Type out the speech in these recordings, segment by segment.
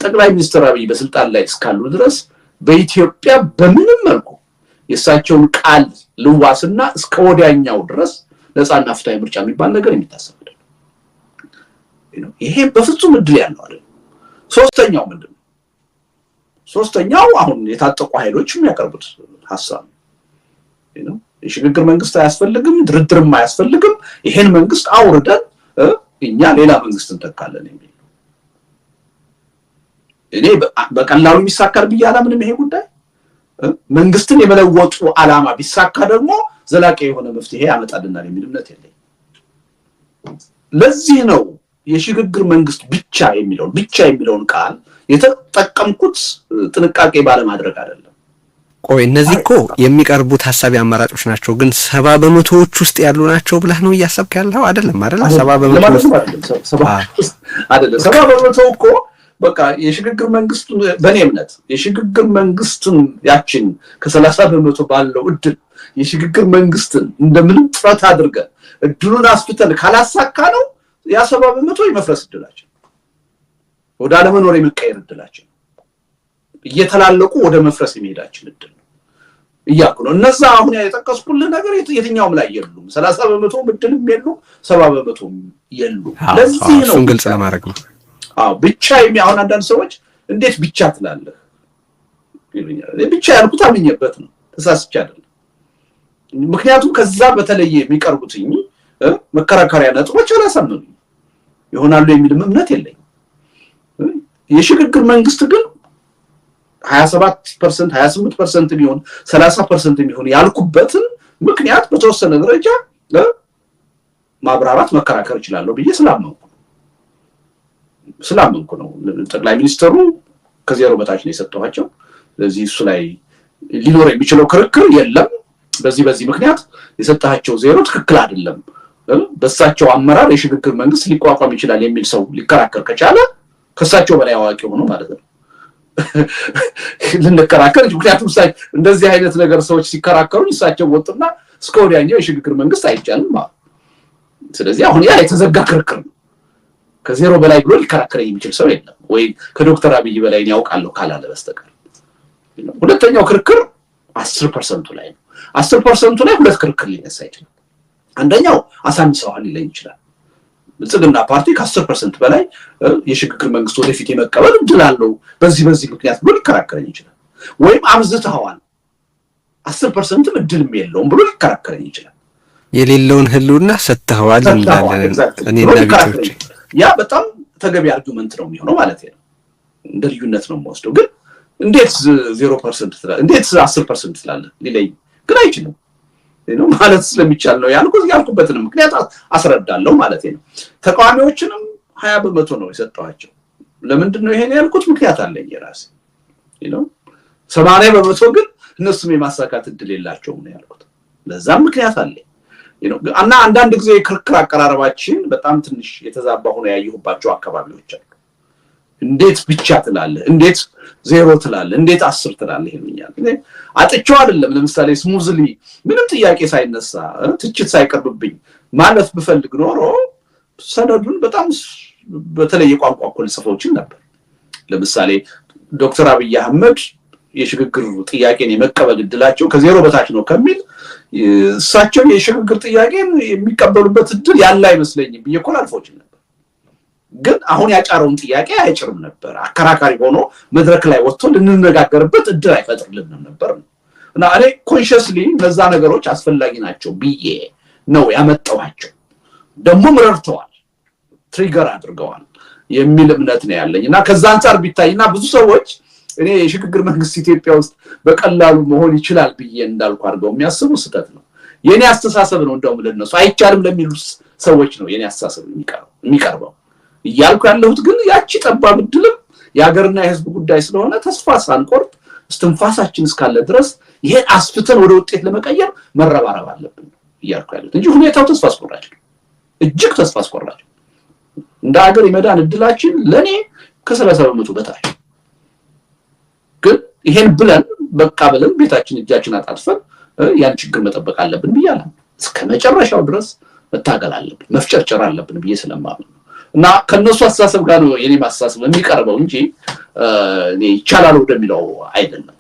ጠቅላይ ሚኒስትር አብይ በስልጣን ላይ እስካሉ ድረስ በኢትዮጵያ በምንም መልኩ የሳቸውን ቃል ልዋስና እስከ ወዲያኛው ድረስ ነፃና ፍትሃዊ ምርጫ የሚባል ነገር የሚታሰብ አይደለም። ይሄ በፍጹም እድል ያለው አይደለም። ሶስተኛው ምንድነው? ሶስተኛው አሁን የታጠቁ ኃይሎች የሚያቀርቡት ሐሳብ ነው። የሽግግር መንግስት አያስፈልግም፣ ድርድርም አያስፈልግም፣ ይሄን መንግስት አውርደን እኛ ሌላ መንግስት እንተካለን የሚል እኔ በቀላሉ የሚሳካል ብያላ ምንም ይሄ ጉዳይ መንግስትን የመለወጡ ዓላማ ቢሳካ ደግሞ ዘላቂ የሆነ መፍትሄ ያመጣልናል የሚል እምነት የለኝ። ለዚህ ነው የሽግግር መንግስት ብቻ የሚለውን ቃል የተጠቀምኩት ጥንቃቄ ባለማድረግ አይደለም። ቆይ እነዚህ እኮ የሚቀርቡት ሐሳብ አማራጮች ናቸው፣ ግን 70% ውስጥ ያሉ ናቸው ብለህ ነው እያሰብክ ያለው አይደለም? 70% እኮ በቃ የሽግግር መንግስቱ በኔ እምነት የሽግግር መንግስቱን ያችን ከ30% ባለው እድል የሽግግር መንግስትን እንደምንም ጥረት አድርገን እድሉን አስፍተን ካላሳካ ነው ያ 70% ይመፍረስ እድላችን ወደ አለመኖር የሚቀየር እድላችን እየተላለቁ ወደ መፍረስ የሚሄዳችን እድል ነው እያልኩ ነው። እነዛ አሁን የጠቀስኩልህ ነገር የትኛውም ላይ የሉም። 30% እድልም የሉም፣ 70% የሉም። ለዚህ ነው ግልጽ ለማድረግ ነው። ብቻ አሁን አንዳንድ ሰዎች እንዴት ብቻ ትላለህ ይሉኛል። ብቻ ያልኩት አምኜበት ነው፣ ተሳስቼ አይደለም። ምክንያቱም ከዛ በተለየ የሚቀርቡትኝ መከራከሪያ ነጥቦች አላሳመኑኝ ይሆናሉ የሚል እምነት የለኝም። የሽግግር መንግስት ግን 27% 28% ቢሆን 30% ቢሆን ያልኩበትን ምክንያት በተወሰነ ደረጃ ማብራራት መከራከር ይችላል ብዬ ስላመንኩ ነው። ጠቅላይ ሚኒስትሩ ከዜሮ በታች ነው የሰጠዋቸው። ስለዚህ እሱ ላይ ሊኖር የሚችለው ክርክር የለም። በዚህ ምክንያት የሰጣቸው ዜሮ ትክክል አይደለም፣ በሳቸው አመራር የሽግግር መንግስት ሊቋቋም ይችላል የሚል ሰው ሊከራከር ከቻለ ከሳቸው በላይ አዋቂ ሆኖ ማለት ነው ልንከራከር። ምክንያቱም እንደዚህ አይነት ነገር ሰዎች ሲከራከሩ እሳቸው ወጥና እስከ ወዲያኛው የሽግግር መንግስት አይቻልም ማለት። ስለዚህ አሁን ያ የተዘጋ ክርክር ነው። ከዜሮ በላይ ብሎ ሊከራከር የሚችል ሰው የለም፣ ወይ ከዶክተር አብይ በላይ ያውቃለሁ ካላለ በስተቀር። ሁለተኛው ክርክር 10% ላይ ነው። 10% ላይ ሁለት ክርክር ሊነሳ ይችላል። አንደኛው አሳንሰዋል ሊለኝ ይችላል። ብልጽግና ፓርቲ ከ10% በላይ የሽግግር መንግስት ወደፊት የመቀበል እድል አለው በዚህ ምክንያት ብሎ ሊከራከረኝ ይችላል። ወይም አብዝተዋል 10% እድልም የለውም ብሎ ሊከራከረኝ ይችላል። የሌለውን ህልውና ሰጥተዋል እንላለን እኔና ቢቶች። ያ በጣም ተገቢ አርጉመንት ነው የሚሆነው ማለት ነው። እንደ ልዩነት ነው የምወስደው። ግን እንዴት 0% ትላለህ፣ እንዴት 10% ትላለህ ሊለኝ ግን አይችልም ማለት ስለሚቻል ነው ያልኩበትን ምክንያት አስረዳለሁ ማለት ነው። ተቃዋሚዎችንም 20% ነው የሰጠዋቸው። ለምንድን ነው ይሄን ያልኩት? ምክንያት አለኝ የራሴ 80% ግን እነሱም የማሳካት እድል የላቸውም ነው ያልኩት። ለዛም ምክንያት አለኝ እና አንዳንድ ጊዜ ክርክር አቀራረባችን በጣም ትንሽ የተዛባ ሆኖ ያየሁባቸው አካባቢዎች አሉ። እንዴት ብቻ ትላለህ፣ እንዴት 0 ትላለህ፣ እንዴት 10 ትላለህ ይሉኛል። አጥቼው አይደለም። ለምሳሌ ስሙዝሊ ምንም ጥያቄ ሳይነሳ ትችት ሳይቀርብብኝ ማለት ብፈልግ ኖሮ ሰነዱን በጣም በተለየ ቋንቋ ጽፎችን ነበር። ለምሳሌ ዶክተር አብይ አህመድ የሽግግር ጥያቄን የመቀበል እድላቸው ከዜሮ በታች ነው ከሚል እሳቸው የሽግግር ጥያቄን የሚቀበሉበት እድል ያለ አይመስለኝም ብዬ እኮ አልፎች ነበር። ግን አሁን ያጫረውን ጥያቄ አይጭርም ነበር። አከራካሪ ሆኖ መድረክ ላይ ወጥቶ ልንነጋገርበት እድል አይፈጥርልንም ነበር እና እኔ ኮንሺየስሊ እነዛ ነገሮች አስፈላጊ ናቸው ብዬ ነው ያመጣኋቸው። ደግሞ ረድተዋል፣ ትሪገር አድርገዋል የሚል እምነት ነው ያለኝ እና ከዛ አንፃር ቢታይና ብዙ ሰዎች እኔ የሽግግር መንግስት ኢትዮጵያ ውስጥ በቀላሉ መሆን ይችላል ብዬ እንዳልኩ አድርገው የሚያስቡ ስህተት ነው። የኔ አስተሳሰብ ነው እንደውም ለነሱ አይቻልም ለሚሉ ሰዎች ነው የኔ አስተሳሰብ የሚቀርበው። እያልኩ ያለሁት ግን ያቺ ጠባብ እድልም የሀገርና የህዝብ ጉዳይ ስለሆነ ተስፋ ሳንቆርጥ እስትንፋሳችን እስካለ ድረስ ይሄን አስፍተን ወደ ውጤት ለመቀየር መረባረብ አለብን እያልኩ ያለሁት እንጂ ሁኔታው ተስፋ አስቆራጭ ነው፣ እጅግ ተስፋ አስቆራጭ። እንደ ሀገር የመዳን እድላችን ለኔ ከ30% በታች። ግን ይሄን ብለን በቃ ብለን ቤታችን እጃችን አጣጥፈን ያን ችግር መጠበቅ አለብን ብያለሁ። እስከ መጨረሻው ድረስ መታገል አለብን፣ መፍጨርጨር አለብን ብዬ ስለማምን እና ከነሱ አስተሳሰብ ጋር ነው የኔ ማስተሳሰብ የሚቀርበው እንጂ ይቻላል ወደሚለው አይደለም።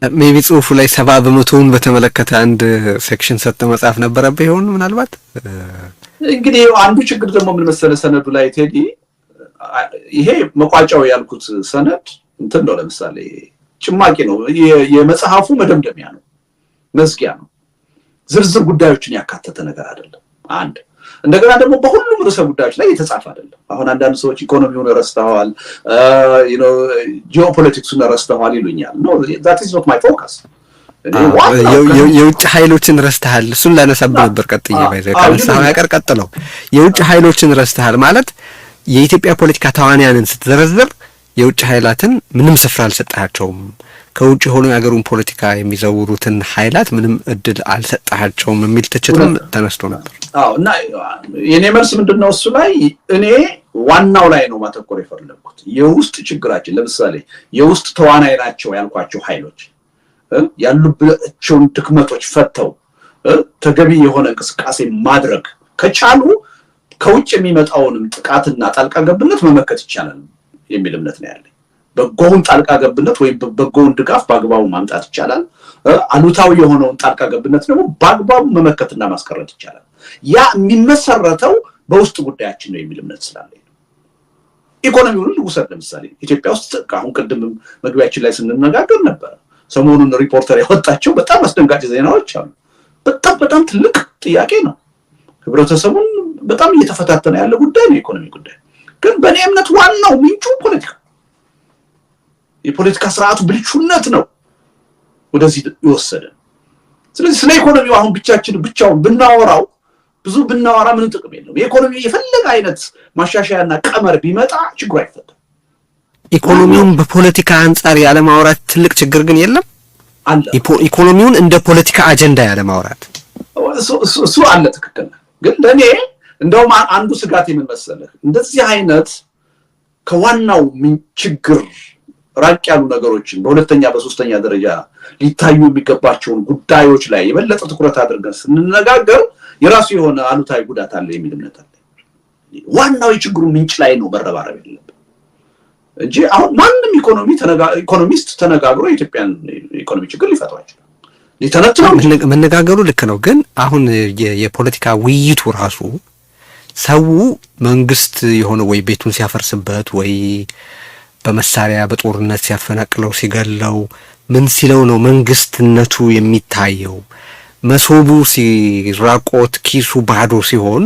ሜቢ ጽሁፉ ላይ 70% በተመለከተ አንድ ሴክሽን ሰጥቶ መጻፍ ነበረብህ ይሆን ምናልባት? እንግዲህ አንዱ ችግር ደግሞ ምን መሰለ ሰነዱ ላይ ቴዲ ይሄ መቋጫው ያልኩት ሰነድ እንትን ነው ለምሳሌ ጭማቂ ነው የመጽሐፉ መደምደሚያ ነው መዝጊያ ነው ዝርዝር ጉዳዮችን ያካተተ ነገር አይደለም አንድ እንደገና ደግሞ በሁሉም ርዕሰ ጉዳዮች ላይ የተጻፈ አይደለም አሁን አንዳንድ ሰዎች ኢኮኖሚውን ረስተዋል ጂኦፖለቲክሱን ረስተዋል ይሉኛል no that is not my focus የውጭ ኃይሎችን ረስተሃል እሱን ላነሳብህ ነበር ቀጥዬ ባይዘው ካነሳው ያቀር ቀጥለው የውጭ ኃይሎችን ረስተሃል ማለት የኢትዮጵያ ፖለቲካ ተዋንያንን ስትዘረዝር የውጭ ኃይላትን ምንም ስፍራ አልሰጣቸውም ከውጭ ሆኖ የሀገሩን ፖለቲካ የሚዘውሩትን ኃይላት ምንም እድል አልሰጣቸውም የሚል ትችትም ተነስቶ ነበር እና የኔ መልስ ምንድነው እሱ ላይ እኔ ዋናው ላይ ነው ማተኮር የፈለኩት የውስጥ ችግራችን ለምሳሌ የውስጥ ተዋናይ ናቸው ያልኳቸው ኃይሎች ያሉባቸውን ድክመቶች ፈተው ተገቢ የሆነ እንቅስቃሴ ማድረግ ከቻሉ ከውጭ የሚመጣውንም ጥቃትና ጣልቃ ገብነት መመከት ይቻላል የሚል እምነት ነው ያለኝ በጎውን ጣልቃ ገብነት ወይ በጎውን ድጋፍ በአግባቡ ማምጣት ይቻላል አሉታዊ የሆነውን ጣልቃ ገብነት ደግሞ በአግባቡ መመከትና ማስቀረት ይቻላል ያ የሚመሰረተው በውስጥ ጉዳያችን ነው የሚል እምነት ስላለኝ ኢኮኖሚውን ልውሰድ ለምሳሌ ኢትዮጵያ ውስጥ አሁን ቀደም መግቢያችን ላይ ስንነጋገር ነበር ሰሞኑን ሪፖርተር ያወጣቸው በጣም አስደንጋጭ ዜናዎች አሉ በጣም ትልቅ ጥያቄ ነው ህብረተሰቡን በጣም እየተፈታተነ ያለ ጉዳይ ነው ኢኮኖሚ ጉዳይ ግን በእኔ እምነት ዋናው ምንጩ ፖለቲካ የፖለቲካ ስርዓቱ ብልሹነት ነው ወደዚህ ይወሰደን ስለዚህ ስለ ኢኮኖሚው አሁን ብቻውን ብናወራው ብዙ ብናወራ ምን ጥቅም የለውም የኢኮኖሚ የፈለገ አይነት ማሻሻያና ቀመር ቢመጣ ችግር አይፈታም ኢኮኖሚውን በፖለቲካ አንፃር ያለ ማውራት ትልቅ ችግር ግን የለም አለ ኢኮኖሚውን እንደ ፖለቲካ አጀንዳ ያለ ማውራት እሱ አለ ትክክል ግን ለኔ እንደውም አንዱ ስጋት ምን መሰለህ እንደዚህ አይነት ከዋናው ችግር ራቅ ያሉ ነገሮችን በሁለተኛ በሶስተኛ ደረጃ ሊታዩ የሚገባቸው ጉዳዮች ላይ የበለጠ ትኩረት አድርገን ስንነጋገር የራሱ የሆነ አሉታዊ ጉዳት አለ የሚል እምነት አለ ዋናው የችግሩ ምንጭ ላይ ነው መረባረብ ያለበት እንጂ አሁን ማንንም ኢኮኖሚስት ተነጋግሮ የኢትዮጵያን ኢኮኖሚ ችግር ሊፈታው ይችላል ሊተነትነው መነጋገሩ ልክ ነው ግን አሁን የፖለቲካ ውይይቱ ራሱ ሰው መንግስት የሆነ ወይ ቤቱን ሲያፈርስበት ወይ በመሳሪያ በጦርነት ሲያፈናቅለው ሲገለው ምን ሲለው ነው መንግስትነቱ የሚታየው መሶቡ ሲራቆት ኪሱ ባዶ ሲሆን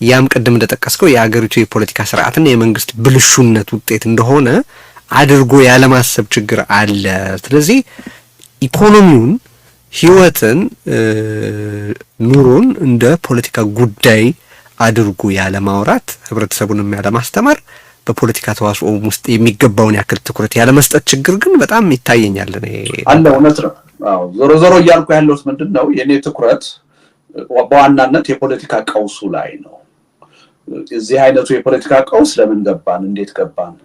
ያም ቀደም እንደተጠቀስከው የሀገሪቱ የፖለቲካ ስርዓትና የመንግስት ብልሹነት ውጤት እንደሆነ አድርጎ ያለማሰብ ችግር አለ ስለዚህ ኢኮኖሚውን ህይወትን ኑሮን እንደ ፖለቲካ ጉዳይ አድርጎ ያለ ማውራት ህብረተሰቡንም ያለ ማስተማር በፖለቲካ ተዋስኦ ውስጥ የሚገባውን ያክል ትኩረት ያለ መስጠት ችግር ግን በጣም ይታየኛል አለ እውነት ነው አዎ ዞሮ ያልኩ ያለውስ ምንድነው የኔ ትኩረት በዋናነት የፖለቲካ ቀውሱ ላይ ነው እዚህ አይነቱ የፖለቲካ ቀውስ ለምን ገባን እንዴት ገባን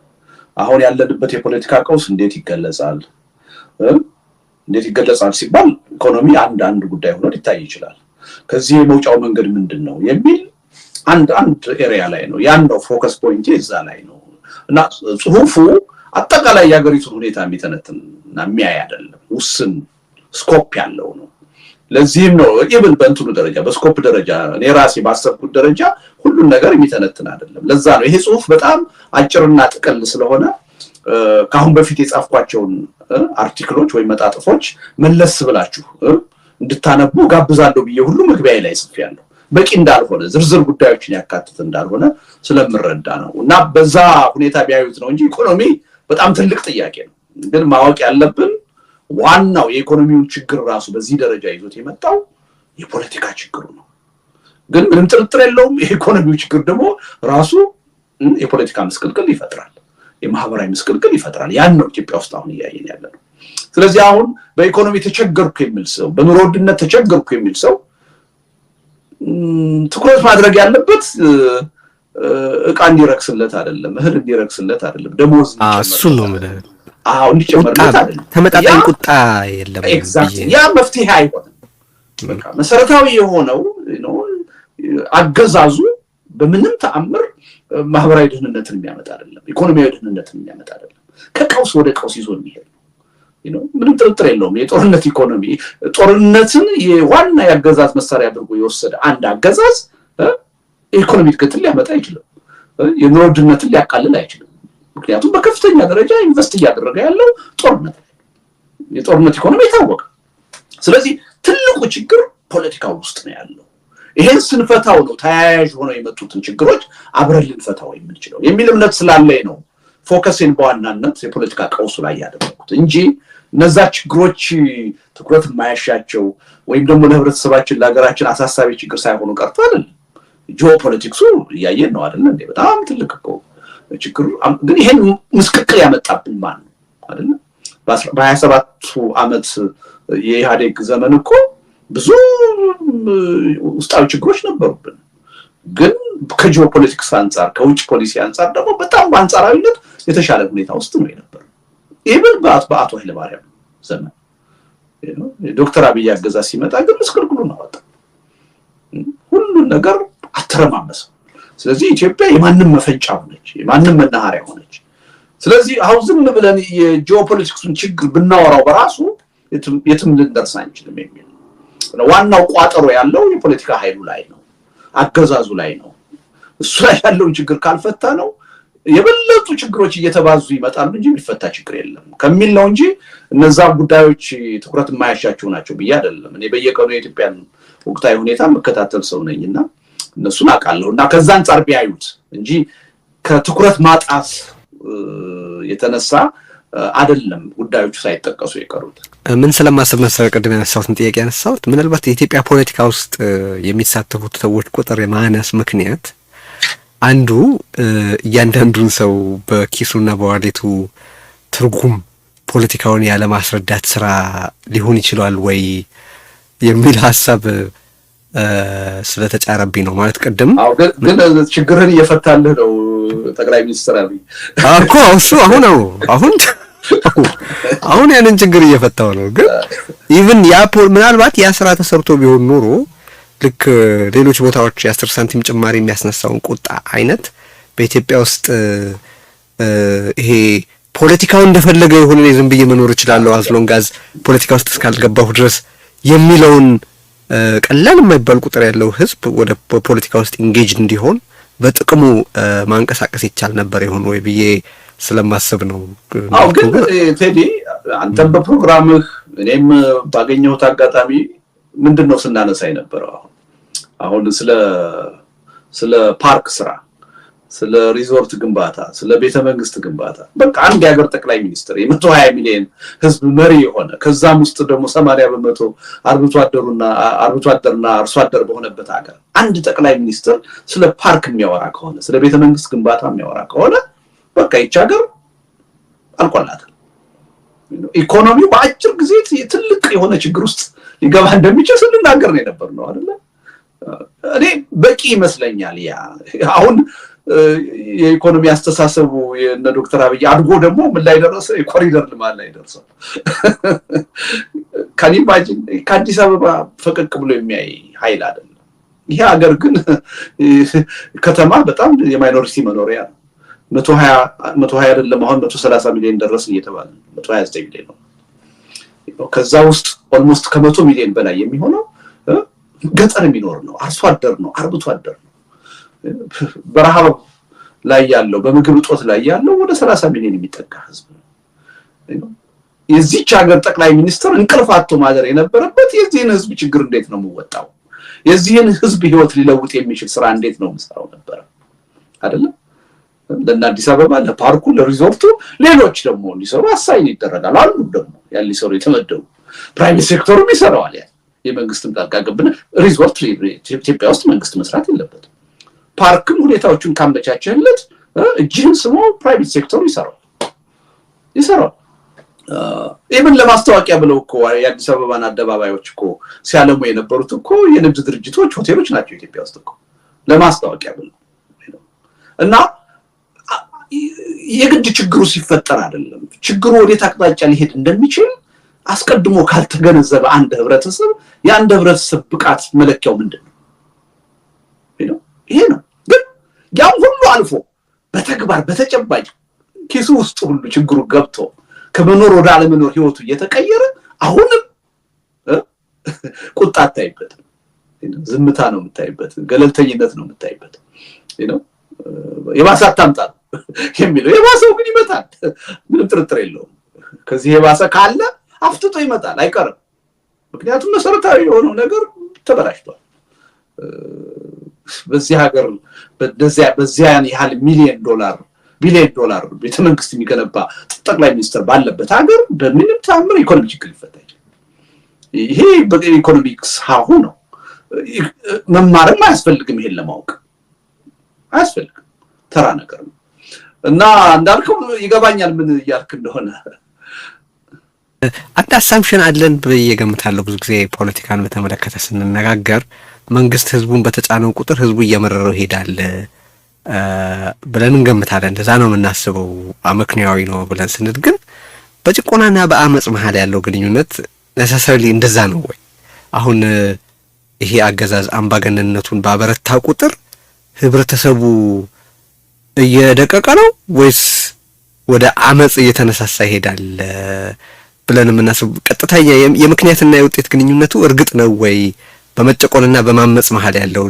አሁን ያለንበት የፖለቲካ ቀውስ እንዴት ይገለጻል ሲባል ኢኮኖሚ አንድ ጉዳይ ሆኖ ሊታይ ይችላል ከዚህ የመውጫው መንገድ ምንድነው የሚል አንድ ኤሪያ ላይ ነው ያን ነው ፎከስ ፖይንት እዛ ላይ ነው እና ጽሁፉ አጠቃላይ የሀገሪቱን ሁኔታ የሚተነትንና የሚያይ አይደለም ውስን ስኮፕ ያለው ነው ለዚህም ነው ኢቭን በእንትኑ ደረጃ በስኮፕ ደረጃ እኔ ራሴ ባሰብኩት ደረጃ ሁሉን ነገር የሚተነትን አይደለም ለዛ ነው ይሄ ጽሁፍ በጣም አጭርና ጥቅል ስለሆነ ካሁን በፊት የጻፍኳቸውን አርቲክሎች ወይ መጣጥፎች መለስ ብላችሁ እንድታነቡ ጋብዛለሁ ብዬ ሁሉ መግቢያዬ ላይ ጽፌያለሁ በቂ እንዳልሆነ ዝርዝር ጉዳዮችን ያካትት እንዳልሆነ ስለምረዳ ነው እና በዛ ሁኔታ ቢያዩት ነው እንጂ ኢኮኖሚ በጣም ትልቅ ጥያቄ ነው ግን ማወቅ ያለብን ዋናው የኢኮኖሚውን ችግር ራሱ በዚህ ደረጃ ይዞት የመጣው የፖለቲካ ችግሩ ነው ግን ምንም ጥርጥር የለውም የኢኮኖሚው ችግር ደግሞ ራሱ የፖለቲካ ምስቅልቅል ይፈጥራል የማህበራዊ ምስቅልቅል ይፈጥራል ያን ነው ኢትዮጵያ ውስጥ አሁን ያያየን ያለው ስለዚህ አሁን በኢኮኖሚ ተቸገርኩ የሚል ሰው በኑሮ ውድነት ተቸገርኩ የሚል ሰው ትኩረት ማድረግ ያለበት እቃ እንዲረክስለት አይደለም እህል እንዲረክስለት አይደለም ደሞዝ እሱ ነው ማለት እንዲጨመርለት አይደለም ተመጣጣኝ ቁጣ የለም ያ መፍትሄ አይሆንም በቃ መሰረታዊ የሆነው አገዛዙ በምንም ተአምር ማህበራዊ ደህንነትን የሚያመጣ አይደለም፣ ኢኮኖሚያዊ ደህንነትን የሚያመጣ አይደለም። ከቀውስ ወደ ቀውስ ይዞ የሚሄድ ነው። ምንም ጥርጥር የለውም። የጦርነት ኢኮኖሚ ጦርነትን የዋና ያገዛዝ መሳሪያ አድርጎ የወሰደ አንድ አገዛዝ ኢኮኖሚ እድገትን ሊያመጣ አይችልም። የኑሮ ውድነትን ሊያቃልል አይችልም። ምክንያቱም በከፍተኛ ደረጃ ኢንቨስት እያደረገ ያለው ጦርነት ነው። የጦርነት ኢኮኖሚ የታወቀ። ስለዚህ ትልቁ ችግር ፖለቲካው ውስጥ ነው ያለው። ይሄን ስንፈታው ነው ተያያዥ ሆነው የመጡትን ችግሮች አብረን ልንፈታው የምንችለው የሚል እምነት ስላለኝ ነው ፎከስን በዋናነት የፖለቲካ ቀውሱ ላይ ያደረኩት እንጂ እነዛ ችግሮች ትኩረት የማያሻቸው ወይም ደግሞ ለህብረተሰባችን ለሀገራችን አሳሳቢ ችግር ሳይሆኑ ቀርቶ አይደለም። ጂኦፖለቲክሱ እያየን ነው አይደል እንዴ? በጣም ትልቅ ችግር። ግን ይሄን ምስቅቅል ያመጣብን ማን ነው አይደል? በ27ቱ ዓመት የኢህአዴግ ዘመን እኮ ብዙ ውስጣዊ ችግሮች ነበሩብን። ግን ከጂኦፖለቲክስ አንፃር ከውጭ ፖሊሲ አንፃር ደግሞ በጣም በአንጻራዊነት የተሻለ ሁኔታ ውስጥ ነው የነበረው። ኢቭን በአቶ ኃይለማርያም ዘመን ዶክተር አብይ አገዛዝ ሲመጣ ግን ምስቅልቅሉን አወጣ፣ ሁሉን ነገር አተረማመሰው። ስለዚህ ኢትዮጵያ የማንም መፈንጫ ሆነች፣ የማንም መናኸሪያ ሆነች። ስለዚህ አሁን ዝም ብለን የጂኦፖለቲክሱን ችግር ብናወራው በራሱ የትም ልንደርስ አንችልም የሚል ዋናው ቋጠሮ ያለው የፖለቲካ ኃይሉ ላይ ነው፣ አገዛዙ ላይ ነው። እሱ ላይ ያለውን ችግር ካልፈታ ነው የበለጡ ችግሮች እየተባዙ ይመጣሉ እንጂ የሚፈታ ችግር የለም ከሚል ነው እንጂ እነዛ ጉዳዮች ትኩረት የማያሻቸው ናቸው ብዬ አይደለም። እኔ በየቀኑ የኢትዮጵያን ወቅታዊ ሁኔታ መከታተል ሰው ነኝና እነሱን አውቃለሁና ከዛ አንፃር ቢያዩት እንጂ ከትኩረት ማጣት የተነሳ አይደለም ጉዳዮቹ ሳይጠቀሱ የቀሩት። ምን ስለማሰብ መሰለህ ቅድም ያነሳሁትን ጥያቄ ያነሳሁት ምናልባት የኢትዮጵያ ፖለቲካ ውስጥ የሚሳተፉት ሰዎች ቁጥር የማነስ ምክንያት አንዱ እያንዳንዱን ሰው በኪሱና በዋሌቱ ትርጉም ፖለቲካውን ያለ ማስረዳት ስራ ሊሆን ይችላል ወይ የሚል ሀሳብ ስለተጫረብኝ ነው። ማለት ቅድም ግን ችግርን እየፈታልህ ነው ጠቅላይ ሚኒስትር አብይ እኮ እሱ አሁን ያንን ችግር እየፈታው ነው። ግን ኢቭን ያ ምናልባት ያ ስራ ተሰርቶ ቢሆን ኖሮ ልክ ሌሎች ቦታዎች የ10 ሳንቲም ጭማሪ የሚያስነሳውን ቁጣ አይነት በኢትዮጵያ ውስጥ ይሄ ፖለቲካው እንደፈለገ ይሁን እኔ ዝም ብዬ መኖር እችላለሁ አዝሎንጋዝ ፖለቲካ ውስጥ እስካልገባሁ ድረስ የሚለውን ቀላል የማይባል ቁጥር ያለው ህዝብ ወደ ፖለቲካ ውስጥ ኢንጌጅ እንዲሆን በጥቅሙ ማንቀሳቀስ ይቻል ነበር ይሆን ወይ ብዬ ስለማስብ ነው። አዎ ግን ቴዲ አንተም በፕሮግራምህ እኔም ባገኘሁት አጋጣሚ ምንድነው ስናነሳ የነበረው አሁን ስለ ፓርክ ስራ፣ ስለ ሪዞርት ግንባታ፣ ስለ ቤተ መንግስት ግንባታ በቃ አንድ የሀገር ጠቅላይ ሚኒስትር የ120 ሚሊዮን ህዝብ መሪ የሆነ ከዛም ውስጥ ደግሞ 80% አርብቶ አደርና አርሶ አደር በሆነበት ሀገር አንድ ጠቅላይ ሚኒስትር ስለ ፓርክ የሚያወራ ከሆነ ስለ ቤተ መንግስት ግንባታ የሚያወራ ከሆነ በቃ ይህች ሀገር አልቆላታል። ኢኮኖሚው በአጭር ጊዜ ትልቅ የሆነ ችግር ውስጥ ሊገባ እንደሚችል ስንናገር ነው የነበርነው አይደለ? እኔ በቂ ይመስለኛል። ያ አሁን የኢኮኖሚ አስተሳሰቡ የነ ዶክተር አብይ አድጎ ደግሞ ምን ላይ ደረሰ? የኮሪደር ልማት ላይ ደረሰ። ካኒባጅን ከአዲስ አበባ ፈቀቅ ብሎ የሚያይ ኃይል አይደለም። ይሄ ሀገር ግን ከተማ በጣም የማይኖሪቲ መኖሪያ ነው። 120 አይደለም አሁን 130 ሚሊዮን ደረስን እየተባለ 129 ሚሊዮን ነው። ከዛ ውስጥ ኦልሞስት ከ100 ሚሊዮን በላይ የሚሆነው ገጠር የሚኖር ነው፣ አርሶ አደር ነው፣ አርብቶ አደር ነው። በረሃብ ላይ ያለው በምግብ እጦት ላይ ያለው ወደ 30 ሚሊዮን የሚጠጋ ህዝብ ነው። የዚህች ሀገር ጠቅላይ ሚኒስትር እንቅልፍ አጥቶ ማደር የነበረበት የዚህን ህዝብ ችግር እንዴት ነው የምወጣው፣ የዚህን ህዝብ ህይወት ሊለውጥ የሚችል ስራ እንዴት ነው የምሰራው ነበር አይደለም? ለአዲስ አበባ ለፓርኩ ለሪዞርቱ ሌሎች ደግሞ እንዲሰሩ አሳይን ይደረጋል አሉ። ደግሞ ያን ሊሰሩ የተመደቡ ፕራይቬት ሴክተሩም ይሰራዋል። ያ የመንግስትም ጣልቃ ገብነት ሪዞርት ኢትዮጵያ ውስጥ መንግስት መስራት የለበትም። ፓርክም ሁኔታዎቹን ካመቻቸለት እጅህን ስሞ ፕራይቬት ሴክተሩ ይሰራል። ኢቭን ለማስታወቂያ ብለው እኮ የአዲስ አበባን አደባባዮች እኮ ሲያለሙ የነበሩት እኮ የንግድ ድርጅቶች ሆቴሎች ናቸው ኢትዮጵያ ውስጥ እኮ ለማስታወቂያ ብለው እና የግድ ችግሩ ሲፈጠር አይደለም ችግሩ ወዴት አቅጣጫ ሊሄድ እንደሚችል አስቀድሞ ካልተገነዘበ አንድ ህብረተሰብ የአንድ ህብረተሰብ ብቃት መለኪያው ምንድነው? ይሄ ነው። ግን ያም ሁሉ አልፎ በተግባር በተጨባጭ ኪሱ ውስጥ ሁሉ ችግሩ ገብቶ ከመኖር ወደ አለመኖር ህይወቱ እየተቀየረ አሁንም ቁጣ አታይበት፣ ዝምታ ነው የምታይበት፣ ገለልተኝነት ነው የምታይበት። የባሰ አታምጣ የሚለው የባሰው ግን ይመጣል፣ ምንም ጥርጥር የለውም። ከዚህ የባሰ ካለ አፍጥጦ ይመጣል አይቀርም። ምክንያቱም መሰረታዊ የሆነው ነገር ተበላሽቷል። በዚህ ሀገር በዚያን ያህል ቢሊዮን ዶላር ቤተመንግስት የሚገነባ ጠቅላይ ሚኒስትር ባለበት ሀገር በምንም ተአምር ኢኮኖሚ ችግር ሊፈታ ይችላል። ይሄ በኢኮኖሚክስ ሀሁ ነው። መማርም አያስፈልግም፣ ይሄን ለማወቅ አያስፈልግም፣ ተራ ነገር ነው። እና እንዳልከው ይገባኛል ምን እያልክ እንደሆነ። አንድ አሳምፕሽን አለን ብዬ እገምታለሁ። ብዙ ጊዜ ፖለቲካን በተመለከተ ስንነጋገር መንግስት ህዝቡን በተጫነው ቁጥር ህዝቡ እየመረረው ይሄዳል ብለን እንገምታለን። እንደዛ ነው የምናስበው፣ አመክንያዊ ነው ብለን ስንል ግን በጭቆናና በአመጽ መሀል ያለው ግንኙነት ነሰሰሪ እንደዛ ነው ወይ? አሁን ይሄ አገዛዝ አምባገነንነቱን ባበረታ ቁጥር ህብረተሰቡ እየደቀቀ ነው ወይስ ወደ አመጽ እየተነሳሳ ይሄዳል ብለን የምናስብ? ቀጥተኛ የምክንያትና የውጤት ግንኙነቱ እርግጥ ነው ወይ በመጨቆንና በማመጽ መሀል ያለው?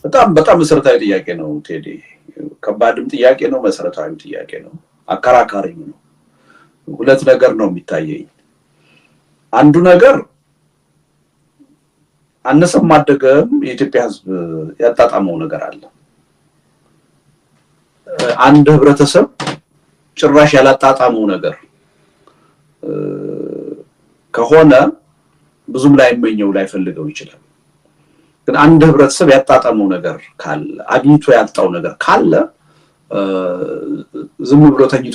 በጣም መሰረታዊ ጥያቄ ነው ቴዲ። ከባድም ጥያቄ ነው፣ መሰረታዊም ጥያቄ ነው፣ አከራካሪም ነው። ሁለት ነገር ነው የሚታየኝ። አንዱ ነገር አነሰም አደገም የኢትዮጵያ ህዝብ ያጣጣመው ነገር አለ። አንድ ህብረተሰብ ጭራሽ ያላጣጣመው ነገር ከሆነ ብዙም ላይመኘው ላይፈልገው ይችላል። ግን አንድ ህብረተሰብ ያጣጣመው ነገር ካለ፣ አግኝቶ ያጣው ነገር ካለ ዝም ብሎ ተኝቶ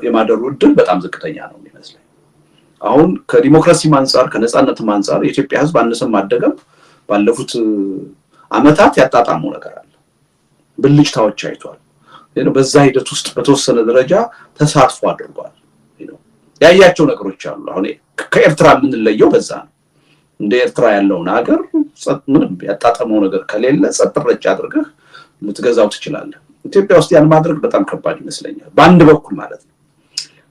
የማደሩ እድል በጣም ዝቅተኛ ነው የሚመስለኝ። አሁን ከዲሞክራሲም አንፃር ከነጻነትም አንፃር የኢትዮጵያ ህዝብ አነሰም አደገም ባለፉት አመታት ያጣጣመው ነገር አለ። ብልጭታዎች አይቷል። በዛ ሂደት ውስጥ በተወሰነ ደረጃ ተሳትፎ አድርጓል። ያያቸው ነገሮች አሉ። አሁን ከኤርትራ የምንለየው በዛ ነው። እንደ ኤርትራ ያለውን ሀገር ምንም ያጣጣመው ነገር ከሌለ ጸጥ ረጭ አድርገህ ልትገዛው ትችላለህ። ኢትዮጵያ ውስጥ ያን ማድረግ በጣም ከባድ ይመስለኛል፣ በአንድ በኩል ማለት ነው።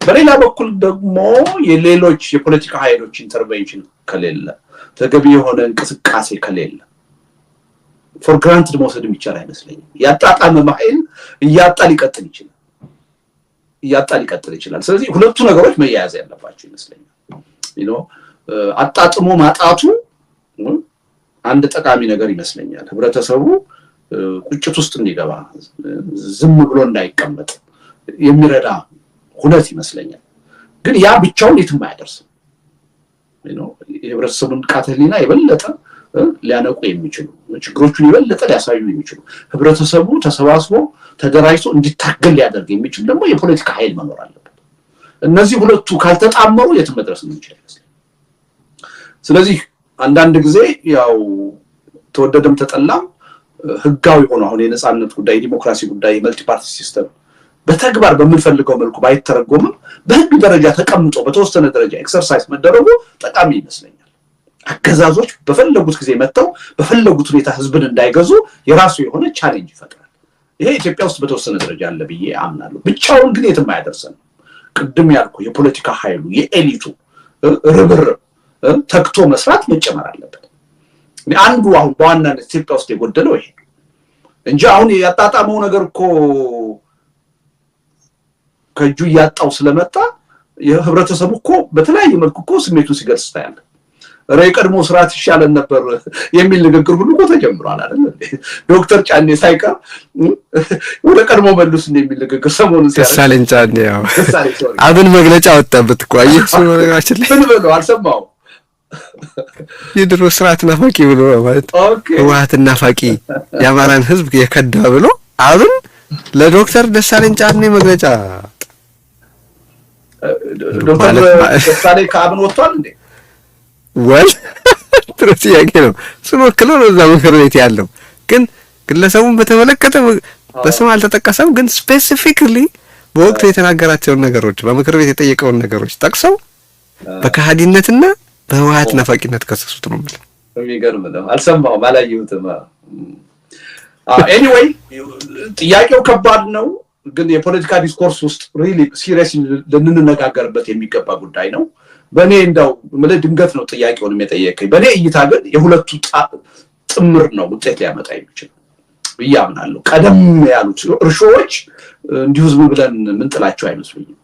በሌላ በኩል ደግሞ የሌሎች የፖለቲካ ኃይሎች ኢንተርቬንሽን ከሌለ፣ ተገቢ የሆነ እንቅስቃሴ ከሌለ ፎር ግራንትድ መውሰድ የሚቻል አይመስለኝም። ያጣጣመ ኃይል እያጣ ሊቀጥል ይችላል። ስለዚህ ሁለቱ ነገሮች መያያዝ ያለባቸው ይመስለኛል። አጣጥሞ ማጣቱ አንድ ጠቃሚ ነገር ይመስለኛል። ህብረተሰቡ ቁጭት ውስጥ እንዲገባ፣ ዝም ብሎ እንዳይቀመጥ የሚረዳ ሁነት ይመስለኛል። ግን ያ ብቻውን የትም አያደርስም። የህብረተሰቡን ንቃተ ህሊና የበለጠ ሊያነቁ የሚችሉ ችግሮቹን የበለጠ ሊያሳዩ የሚችሉ ህብረተሰቡ ተሰባስቦ ተደራጅቶ እንዲታገል ሊያደርግ የሚችል ደግሞ የፖለቲካ ኃይል መኖር አለበት። እነዚህ ሁለቱ ካልተጣመሩ የትም መድረስ እንችላለን ይመስለኛል። ስለዚህ አንዳንድ ጊዜ ያው ተወደደም ተጠላም ህጋዊ ሆኖ አሁን የነጻነት ጉዳይ፣ የዲሞክራሲ ጉዳይ፣ የመልቲ ፓርቲ ሲስተም በተግባር በምንፈልገው መልኩ ባይተረጎምም በህግ ደረጃ ተቀምጦ በተወሰነ ደረጃ ኤክሰርሳይዝ መደረጉ ጠቃሚ ይመስለኛል። አገዛዞች በፈለጉት ጊዜ መጥተው በፈለጉት ሁኔታ ህዝብን እንዳይገዙ የራሱ የሆነ ቻሌንጅ ይፈጥራል። ይሄ ኢትዮጵያ ውስጥ በተወሰነ ደረጃ አለ ብዬ አምናለሁ። ብቻውን ግን የትም አያደርሰን። ቅድም ያልኩ የፖለቲካ ኃይሉ የኤሊቱ ርብርብ ተክቶ መስራት መጨመር አለበት። አንዱ አሁን በዋናነት ኢትዮጵያ ውስጥ የጎደለው ይሄ እንጂ አሁን ያጣጣመው ነገር እኮ ከእጁ እያጣው ስለመጣ የህብረተሰቡ እኮ በተለያየ መልኩ እኮ ስሜቱን ሲገልጽ ታያለ። የቀድሞ ስርዓት ይሻለን ነበር የሚል ንግግር ሁሉ እኮ ተጀምሯል አይደል? ዶክተር ጫኔ ሳይቀር ወደ ቀድሞ መልስ የሚል ንግግር ሰሞኑን ደሳለኝ ጫኔ አብን መግለጫ ወጣበት እኮ አየሱ ነገራችን ላይ ምን ብሎ አልሰማው። የድሮ ስርዓት ናፋቂ ብሎ ማለት ህወሓት ናፋቂ የአማራን ህዝብ የከዳ ብሎ አብን ለዶክተር ደሳለኝ ጫኔ መግለጫ ዶክተር ደሳለኝ ከአብን ወጥቷል እንዴ? ወይ ጥሩት ያገ ነው ስሞክሎ ነው እዛ ምክር ቤት ያለው። ግን ግለሰቡን በተመለከተ በስም አልተጠቀሰም። ግን ስፔሲፊክሊ በወቅቱ የተናገራቸውን ነገሮች በምክር ቤት የጠየቀውን ነገሮች ጠቅሰው በከሃዲነትና በህወሓት ናፋቂነት ከሰሱት ነው ማለት። የሚገርም ነው። አልሰማሁም፣ አላየሁትም። ኤኒዌይ ጥያቄው ከባድ ነው፣ ግን የፖለቲካ ዲስኮርስ ውስጥ ሪሊ ሲሪየስ ልንነጋገርበት የሚገባ ጉዳይ ነው። በእኔ እንደው ድንገት ነው ጥያቄውን የጠየቀኝ። በእኔ እይታ ግን የሁለቱ ጥምር ነው ውጤት ሊያመጣ የሚችል ብዬ አምናለሁ። ቀደም ያሉት እርሾዎች እንዲሁ ዝም ብለን ምንጥላቸው አይመስሉኝም።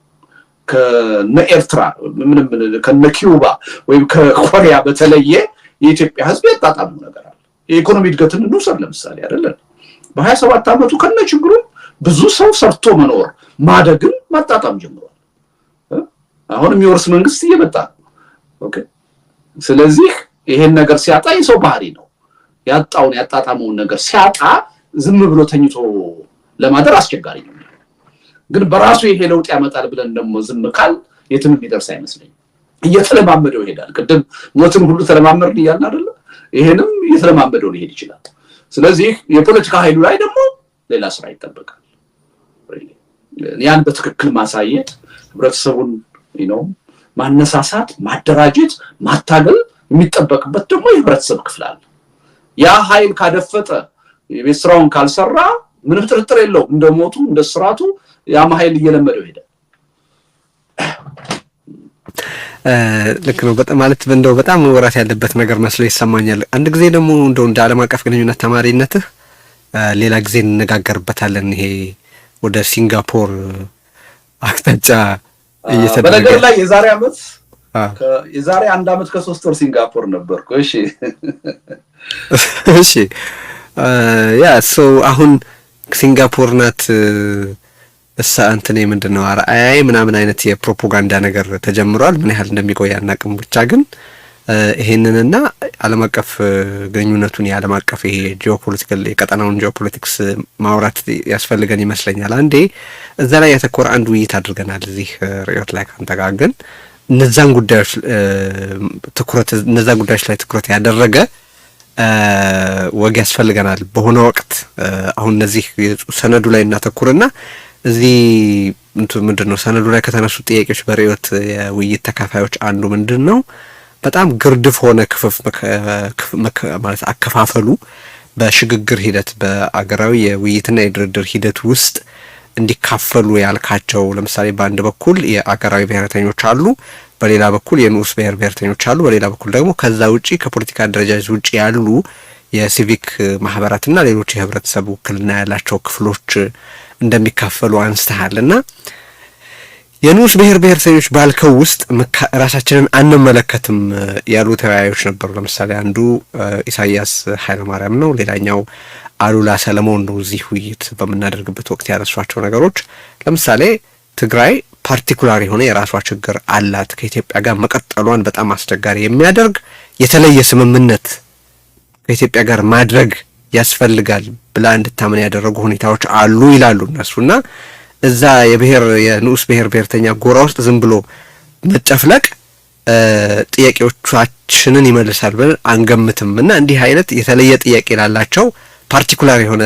ከነ ኤርትራ ምንም ከነ ኪዩባ ወይም ከኮሪያ በተለየ የኢትዮጵያ ሕዝብ ያጣጣሙ ነገር አለ። የኢኮኖሚ እድገትን እንውሰድ ለምሳሌ አይደለም። በ27 ዓመቱ ከነ ችግሩ ብዙ ሰው ሰርቶ መኖር ማደግን ማጣጣም ጀምሯል። አሁን የሚወርስ መንግስት እየመጣ ነው። ኦኬ። ስለዚህ ይሄን ነገር ሲያጣ የሰው ባህሪ ነው። ያጣውን ያጣጣመውን ነገር ሲያጣ ዝም ብሎ ተኝቶ ለማደር አስቸጋሪ ነው። ግን በራሱ ይሄ ለውጥ ያመጣል ብለን ደግሞ ዝም ካል የትም የሚደርስ አይመስለኝም። እየተለማመደው ይሄዳል። ቅድም ሞትን ሁሉ ተለማመድን እያልን አይደለ? ይሄንም እየተለማመደው ሊሄድ ይችላል። ስለዚህ የፖለቲካ ኃይሉ ላይ ደግሞ ሌላ ስራ ይጠበቃል። ያን በትክክል ማሳየት፣ ህብረተሰቡን ማነሳሳት፣ ማደራጀት፣ ማታገል የሚጠበቅበት ደግሞ የህብረተሰብ ክፍል አለ። ያ ኃይል ካደፈጠ የቤት ስራውን ካልሰራ ምንም ጥርጥር የለውም እንደሞቱ እንደስራቱ ያም ኃይል እየለመደው ሄደ። ልክ ነው። ማለት እንደው በጣም ወራት ያለበት ነገር መስሎ ይሰማኛል። አንድ ጊዜ ደግሞ እንደው እንደ ዓለም አቀፍ ግንኙነት ተማሪነትህ ሌላ ጊዜ እንነጋገርበታለን። ይሄ ወደ ሲንጋፖር አቅጣጫ እየተደረገ በነገር ላይ የዛሬ 1 ዓመት ከ3 ወር ሲንጋፖር ነበርኩ። እሺ ያ አሁን ሲንጋፖር ናት እንትን ምንድነው አርአያዬ ምናምን አይነት የፕሮፓጋንዳ ነገር ተጀምሯል። ምን ያህል እንደሚቆይ አናውቅም። ብቻ ግን ይሄንንና ዓለም አቀፍ ግንኙነቱን የዓለም አቀፍ ይሄ ጂኦፖለቲካል የቀጠናውን ጂኦፖለቲክስ ማውራት ያስፈልገን ይመስለኛል። አንዴ እዛ ላይ ያተኮረ አንድ ውይይት አድርገናል እዚህ ርዕዮት ላይ ካንተ ጋር። ግን እነዛ ጉዳዮች ላይ ትኩረት ያደረገ ወግ ያስፈልገናል በሆነ ወቅት። አሁን እነዚህ ሰነዱ ላይ እናተኩርና እዚህ ምንድነው ሰነዱ ላይ ከተነሱ ጥያቄዎች በርዕዮት የውይይት ተካፋዮች አንዱ ምንድነው በጣም ግርድፍ ሆነ ማለት አከፋፈሉ በሽግግር ሂደት በአገራዊ የውይይትና የድርድር ሂደት ውስጥ እንዲካፈሉ ያልካቸው፣ ለምሳሌ በአንድ በኩል የአገራዊ ብሔረተኞች አሉ፣ በሌላ በኩል የንዑስ ብሔረተኞች አሉ፣ በሌላ በኩል ደግሞ ከዛ ውጪ ከፖለቲካ አደረጃጀት ውጪ ያሉ የሲቪክ ማህበራትና ሌሎች የህብረተሰብ ውክልና ያላቸው ክፍሎች እንደሚካፈሉ አንስተሃልና የንዑስ ብሔረተኞች ባልከው ውስጥ ራሳችንን አንመለከትም ያሉ ተወያዮች ነበሩ። ለምሳሌ አንዱ ኢሳያስ ኃይለማርያም ነው፣ ሌላኛው አሉላ ሰለሞን ነው። እዚህ ውይይት በምናደርግበት ወቅት ያነሷቸው ነገሮች ለምሳሌ ትግራይ ፓርቲኩላር የሆነ የራሷ ችግር አላት፣ ከኢትዮጵያ ጋር መቀጠሏን በጣም አስቸጋሪ የሚያደርግ የተለየ ስምምነት ከኢትዮጵያ ጋር ማድረግ ያስፈልጋል ብላ እንድታምን ያደረጉ ሁኔታዎች አሉ ይላሉ እነሱና እዛ የንዑስ ብሔርተኛ ጎራ ውስጥ ዝም ብሎ መጨፍለቅ ጥያቄዎቻችንን ይመልሳል ብለን አንገምትም እና እንዲህ አይነት የተለየ ጥያቄ ላላቸው ፓርቲኩላር የሆነ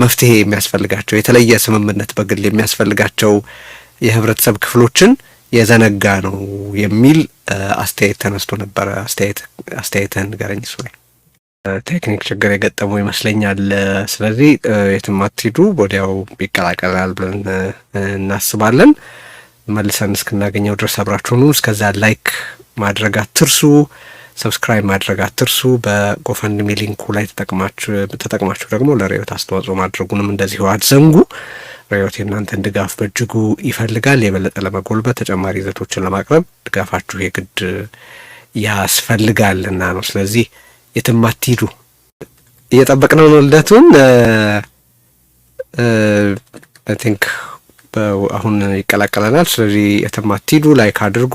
መፍትሄ የሚያስፈልጋቸው የተለየ ስምምነት በግል የሚያስፈልጋቸው የህብረተሰብ ክፍሎችን የዘነጋ ነው የሚል አስተያየት ተነስቶ ነበረ። አስተያየትህን ንገረኝ። እሱ ላይ ቴክኒክ ችግር የገጠመው ይመስለኛል። ስለዚህ የትም አትሂዱ፣ ወዲያው ይቀላቀላል ብለን እናስባለን። መልሰን እስክናገኘው ድረስ አብራችሁኑ። እስከዛ ላይክ ማድረግ አትርሱ፣ ሰብስክራይብ ማድረግ አትርሱ። በጎፈንድሚ ሊንኩ ላይ ተጠቅማችሁ ደግሞ ለርዕዮት አስተዋጽኦ ማድረጉንም እንደዚሁ አትዘንጉ። ርዕዮት የእናንተን ድጋፍ በእጅጉ ይፈልጋል። የበለጠ ለመጎልበት ተጨማሪ ይዘቶችን ለማቅረብ ድጋፋችሁ የግድ ያስፈልጋልና ነው። ስለዚህ የትም አትሂዱ። እየጠበቅነው ነው ልደቱን። አይ ቲንክ አሁን ይቀላቀለናል። ስለዚህ የትም አትሂዱ፣ ላይክ አድርጉ።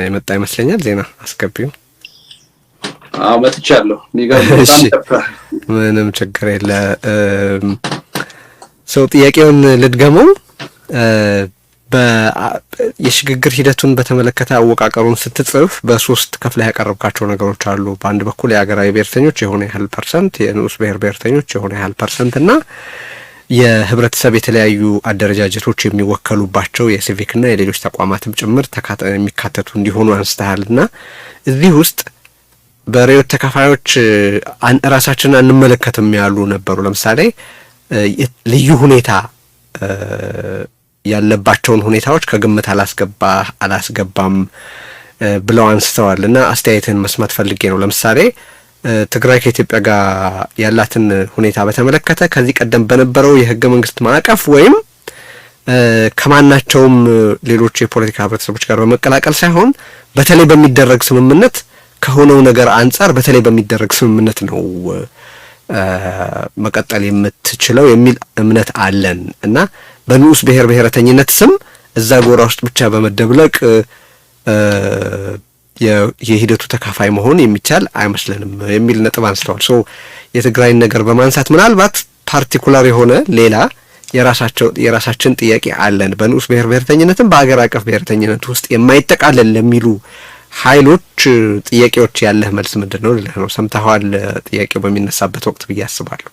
የመጣ ይመስለኛል። ዜና አስገቢው። መጥቻለሁ። ምንም ችግር የለ። ሰው ጥያቄውን ልድገመው። የሽግግር ሂደቱን በተመለከተ አወቃቀሩን ስትጽፍ በሶስት ከፍለህ ያቀረብካቸው ነገሮች አሉ። በአንድ በኩል የሀገራዊ ብሔርተኞች የሆነ ያህል ፐርሰንት፣ የንዑስ ብሔርተኞች የሆነ ያህል ፐርሰንት እና የህብረተሰብ የተለያዩ አደረጃጀቶች የሚወከሉባቸው የሲቪክና የሌሎች ተቋማትም ጭምር የሚካተቱ እንዲሆኑ አንስተሃልና እዚህ ውስጥ በሬዮት ተካፋዮች ራሳችንን አንመለከትም ያሉ ነበሩ። ለምሳሌ ልዩ ሁኔታ ያለባቸውን ሁኔታዎች ከግምት አላስገባም ብለው አንስተዋል እና አስተያየትን መስማት ፈልጌ ነው። ለምሳሌ ትግራይ ከኢትዮጵያ ጋር ያላትን ሁኔታ በተመለከተ ከዚህ ቀደም በነበረው የህገ መንግስት ማዕቀፍ ወይም ከማናቸውም ሌሎች የፖለቲካ ህብረተሰቦች ጋር በመቀላቀል ሳይሆን በተለይ በሚደረግ ስምምነት ከሆነው ነገር አንጻር በተለይ በሚደረግ ስምምነት ነው መቀጠል የምትችለው የሚል እምነት አለን እና በንዑስ ብሔር ብሔረተኝነት ስም እዛ ጎራ ውስጥ ብቻ በመደብለቅ የሂደቱ ተካፋይ መሆን የሚቻል አይመስለንም የሚል ነጥብ አንስተዋል። ሶ የትግራይን ነገር በማንሳት ምናልባት ፓርቲኩላር የሆነ ሌላ የራሳችን ጥያቄ አለን በንዑስ ብሔር ብሔረተኝነትም በአገር አቀፍ ብሔረተኝነት ውስጥ የማይጠቃለል ለሚሉ ኃይሎች ጥያቄዎች ያለህ መልስ ምንድነው ልልህ ነው። ሰምተዋል ጥያቄው በሚነሳበት ወቅት ብዬ አስባለሁ።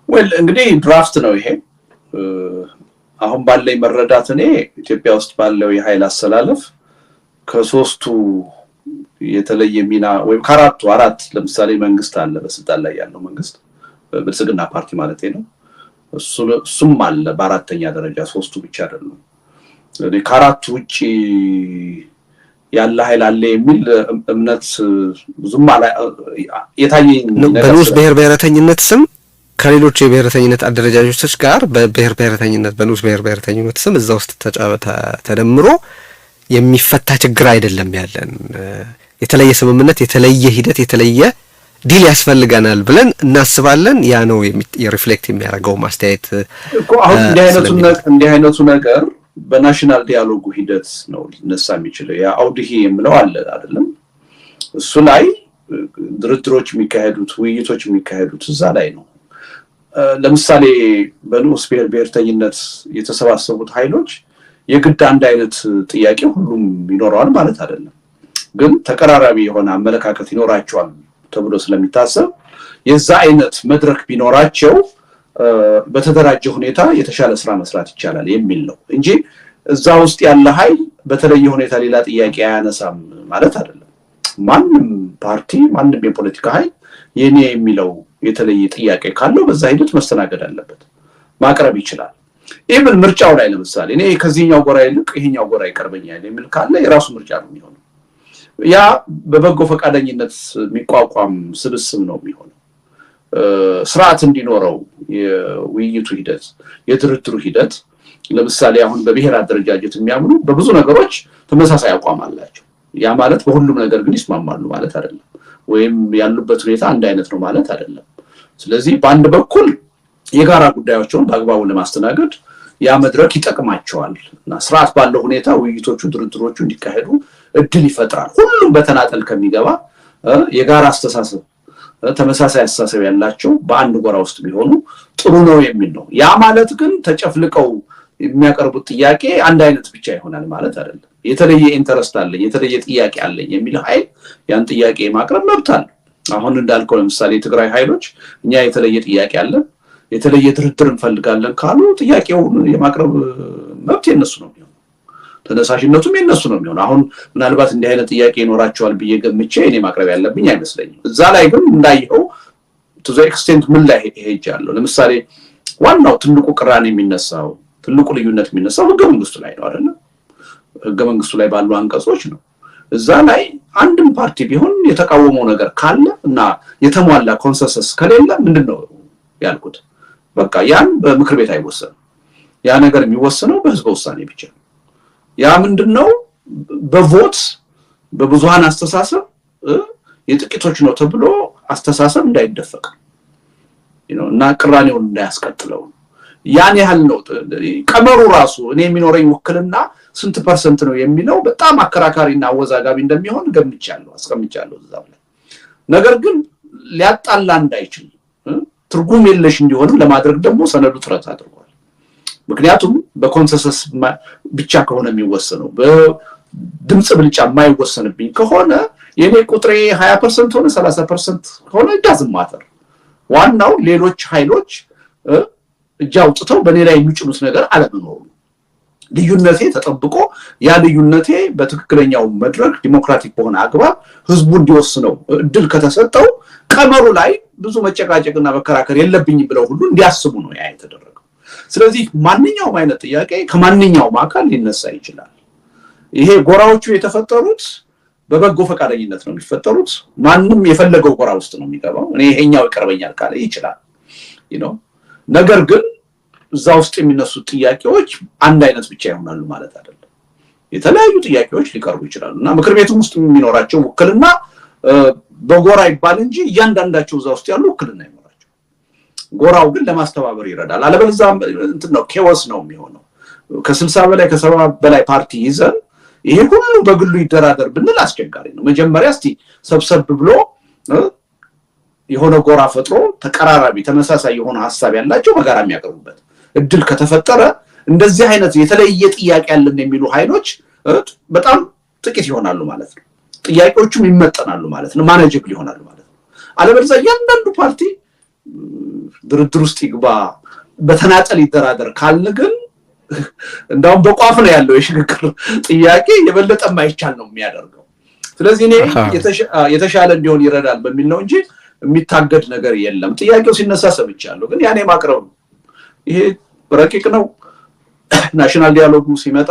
ወል እንግዲህ ድራፍት ነው ይሄ። አሁን ባለኝ መረዳት እኔ ኢትዮጵያ ውስጥ ባለው የኃይል አሰላለፍ ከሶስቱ የተለየ ሚና ወይም ከአራቱ አራት ለምሳሌ መንግስት አለ በስልጣን ላይ ያለው መንግስት ብልጽግና ፓርቲ ማለት ነው። እሱም አለ በአራተኛ ደረጃ ሶስቱ ብቻ አይደሉም። እኔ ከአራቱ ውጪ ያለ ኃይል አለ የሚል እምነት ብዙም የታየኝ በንዑስ ብሔር ብሔረተኝነት ስም ከሌሎች የብሔረተኝነት አደረጃጆች ጋር በብሔር ብሔረተኝነት በንዑስ ብሔር ብሔረተኝነት ስም እዛ ውስጥ ተደምሮ የሚፈታ ችግር አይደለም ያለን። የተለየ ስምምነት፣ የተለየ ሂደት፣ የተለየ ዲል ያስፈልገናል ብለን እናስባለን። ያ ነው የሪፍሌክት የሚያደርገው ማስተያየት እኮ አሁን እንዲህ አይነቱ ነገር በናሽናል ዲያሎጉ ሂደት ነው ሊነሳ የሚችለው። ያ አውዲሂ የምለው አለ አይደለም? እሱ ላይ ድርድሮች የሚካሄዱት ውይይቶች የሚካሄዱት እዛ ላይ ነው። ለምሳሌ በንዑስ ብሔር ብሔረተኝነት የተሰባሰቡት ኃይሎች የግድ አንድ አይነት ጥያቄ ሁሉም ይኖረዋል ማለት አይደለም። ግን ተቀራራቢ የሆነ አመለካከት ይኖራቸዋል ተብሎ ስለሚታሰብ የዛ አይነት መድረክ ቢኖራቸው በተደራጀ ሁኔታ የተሻለ ስራ መስራት ይቻላል የሚል ነው እንጂ እዛ ውስጥ ያለ ኃይል በተለየ ሁኔታ ሌላ ጥያቄ አያነሳም ማለት አይደለም። ማንም ፓርቲ ማንም የፖለቲካ ኃይል የኔ የሚለው የተለየ ጥያቄ ካለው በዛ ሂደት መስተናገድ አለበት፣ ማቅረብ ይችላል። ኢቭን ምርጫው ላይ ለምሳሌ እኔ ከዚህኛው ጎራ ይልቅ ይሄኛው ጎራ ይቀርበኛል የሚል ካለ የራሱ ምርጫ ነው የሚሆነው። ያ በበጎ ፈቃደኝነት የሚቋቋም ስብስብ ነው የሚሆነው። ስርዓት እንዲኖረው የውይይቱ ሂደት የድርድሩ ሂደት ለምሳሌ አሁን በብሔር አደረጃጀት የሚያምኑ በብዙ ነገሮች ተመሳሳይ አቋም አላቸው። ያ ማለት በሁሉም ነገር ግን ይስማማሉ ማለት አይደለም፣ ወይም ያሉበት ሁኔታ አንድ አይነት ነው ማለት አይደለም። ስለዚህ በአንድ በኩል የጋራ ጉዳዮችን በአግባቡ ለማስተናገድ ያ መድረክ ይጠቅማቸዋል እና ስርዓት ባለው ሁኔታ ውይይቶቹ ድርድሮቹ እንዲካሄዱ እድል ይፈጥራል። ሁሉም በተናጠል ከሚገባ የጋራ አስተሳሰብ ተመሳሳይ አስተሳሰብ ያላቸው በአንድ ጎራ ውስጥ ቢሆኑ ጥሩ ነው የሚል ነው። ያ ማለት ግን ተጨፍልቀው የሚያቀርቡት ጥያቄ አንድ አይነት ብቻ ይሆናል ማለት አይደለም። የተለየ ኢንተረስት አለኝ የተለየ ጥያቄ አለኝ የሚል ኃይል ያን ጥያቄ ማቅረብ መብት አለ። አሁን እንዳልከው ለምሳሌ የትግራይ ኃይሎች እኛ የተለየ ጥያቄ አለን የተለየ ድርድር እንፈልጋለን ካሉ ጥያቄውን የማቅረብ መብት የነሱ ነው የሚሆነው፣ ተነሳሽነቱም የነሱ ነው የሚሆነው። አሁን ምናልባት እንዲህ አይነት ጥያቄ ይኖራቸዋል ብዬ ገምቼ እኔ ማቅረብ ያለብኝ አይመስለኝም። እዛ ላይ ግን እንዳይኸው to the extent ምን ላይ ሄጃለሁ። ለምሳሌ ዋናው ትልቁ ቅራኔ የሚነሳው ትልቁ ልዩነት የሚነሳው ህገ መንግስቱ ላይ ነው አይደል? ህገ መንግስቱ ላይ ባሉ አንቀጾች ነው። እዛ ላይ አንድም ፓርቲ ቢሆን የተቃወመው ነገር ካለ እና የተሟላ ኮንሰንሰስ ከሌለ ምንድነው ያልኩት በቃ ያን በምክር ቤት አይወሰንም። ያ ነገር የሚወሰነው በህዝብ ውሳኔ ብቻ ነው። ያ ምንድነው በቮት በብዙሃን አስተሳሰብ የጥቂቶች ነው ተብሎ አስተሳሰብ እንዳይደፈቅ እና ቅራኔውን እንዳያስቀጥለው ያን ያህል ነው ቀመሩ ራሱ። እኔ የሚኖረኝ ውክልና ስንት ፐርሰንት ነው የሚለው በጣም አከራካሪና አወዛጋቢ እንደሚሆን ገምቻለሁ አስቀምጫለሁ እዛው ላይ። ነገር ግን ሊያጣላ እንዳይችል ትርጉም የለሽ እንዲሆንም ለማድረግ ደግሞ ሰነዱ ጥረት አድርጓል። ምክንያቱም በኮንሰንሰስ ብቻ ከሆነ የሚወሰነው በድምጽ ብልጫ የማይወሰንብኝ ከሆነ የኔ ቁጥሬ 20% ሆነ 30% ከሆነ ዳዝም ማተር። ዋናው ሌሎች ኃይሎች እጅ አውጥተው በኔ ላይ የሚጭኑት ነገር አለመኖሩ ልዩነቴ ተጠብቆ ያ ልዩነቴ በትክክለኛው መድረክ ዲሞክራቲክ በሆነ አግባብ ህዝቡ እንዲወስነው እድል ከተሰጠው ቀመሩ ላይ ብዙ መጨቃጨቅና መከራከር የለብኝም ብለው ሁሉ እንዲያስቡ ነው ያ የተደረገው። ስለዚህ ማንኛውም አይነት ጥያቄ ከማንኛውም አካል ሊነሳ ይችላል። ይሄ ጎራዎቹ የተፈጠሩት በበጎ ፈቃደኝነት ነው የሚፈጠሩት። ማንም የፈለገው ጎራ ውስጥ ነው የሚገባው። እኔ ይሄኛው ይቀርበኛል ካለ ይችላል ነገር ግን እዛ ውስጥ የሚነሱ ጥያቄዎች አንድ አይነት ብቻ ይሆናሉ ማለት አይደለም። የተለያዩ ጥያቄዎች ሊቀርቡ ይችላሉና ምክር ቤቱም ውስጥ የሚኖራቸው ውክልና በጎራ ይባል እንጂ እያንዳንዳቸው እዛ ውስጥ ያሉ ውክልና ይኖራቸው። ጎራው ግን ለማስተባበር ይረዳል። አለበለዚያ ነው ኬዎስ ነው የሚሆነው። ከ60 በላይ ከ70 በላይ ፓርቲ ይዘን ይሄ ሁሉ በግሉ ይደራደር ብንል አስቸጋሪ ነው። መጀመሪያ እስቲ ሰብሰብ ብሎ የሆነ ጎራ ፈጥሮ ተቀራራቢ ተመሳሳይ የሆነ ሐሳብ ያላቸው በጋራ የሚያቀርቡበት እድል ከተፈጠረ እንደዚህ አይነት የተለየ ጥያቄ ያለን የሚሉ ኃይሎች በጣም ጥቂት ይሆናሉ ማለት ነው። ጥያቄዎቹም ይመጠናሉ ማለት ነው። ማኔጀብል ይሆናሉ ማለት ነው። አለበለዚያ እያንዳንዱ ፓርቲ ድርድር ውስጥ ይግባ በተናጠል ይደራደር ካልን ግን እንዳውም በቋፍ ነው ያለው የሽግግር ጥያቄ የበለጠ ማይቻል ነው የሚያደርገው። ስለዚህ እኔ የተሻለ እንዲሆን ይረዳል በሚል ነው እንጂ የሚታገድ ነገር የለም። ጥያቄው ሲነሳ ሰምቻለሁ ግን ያኔ ማቅረብ ይሄ ረቂቅ ነው። ናሽናል ዲያሎጉ ሲመጣ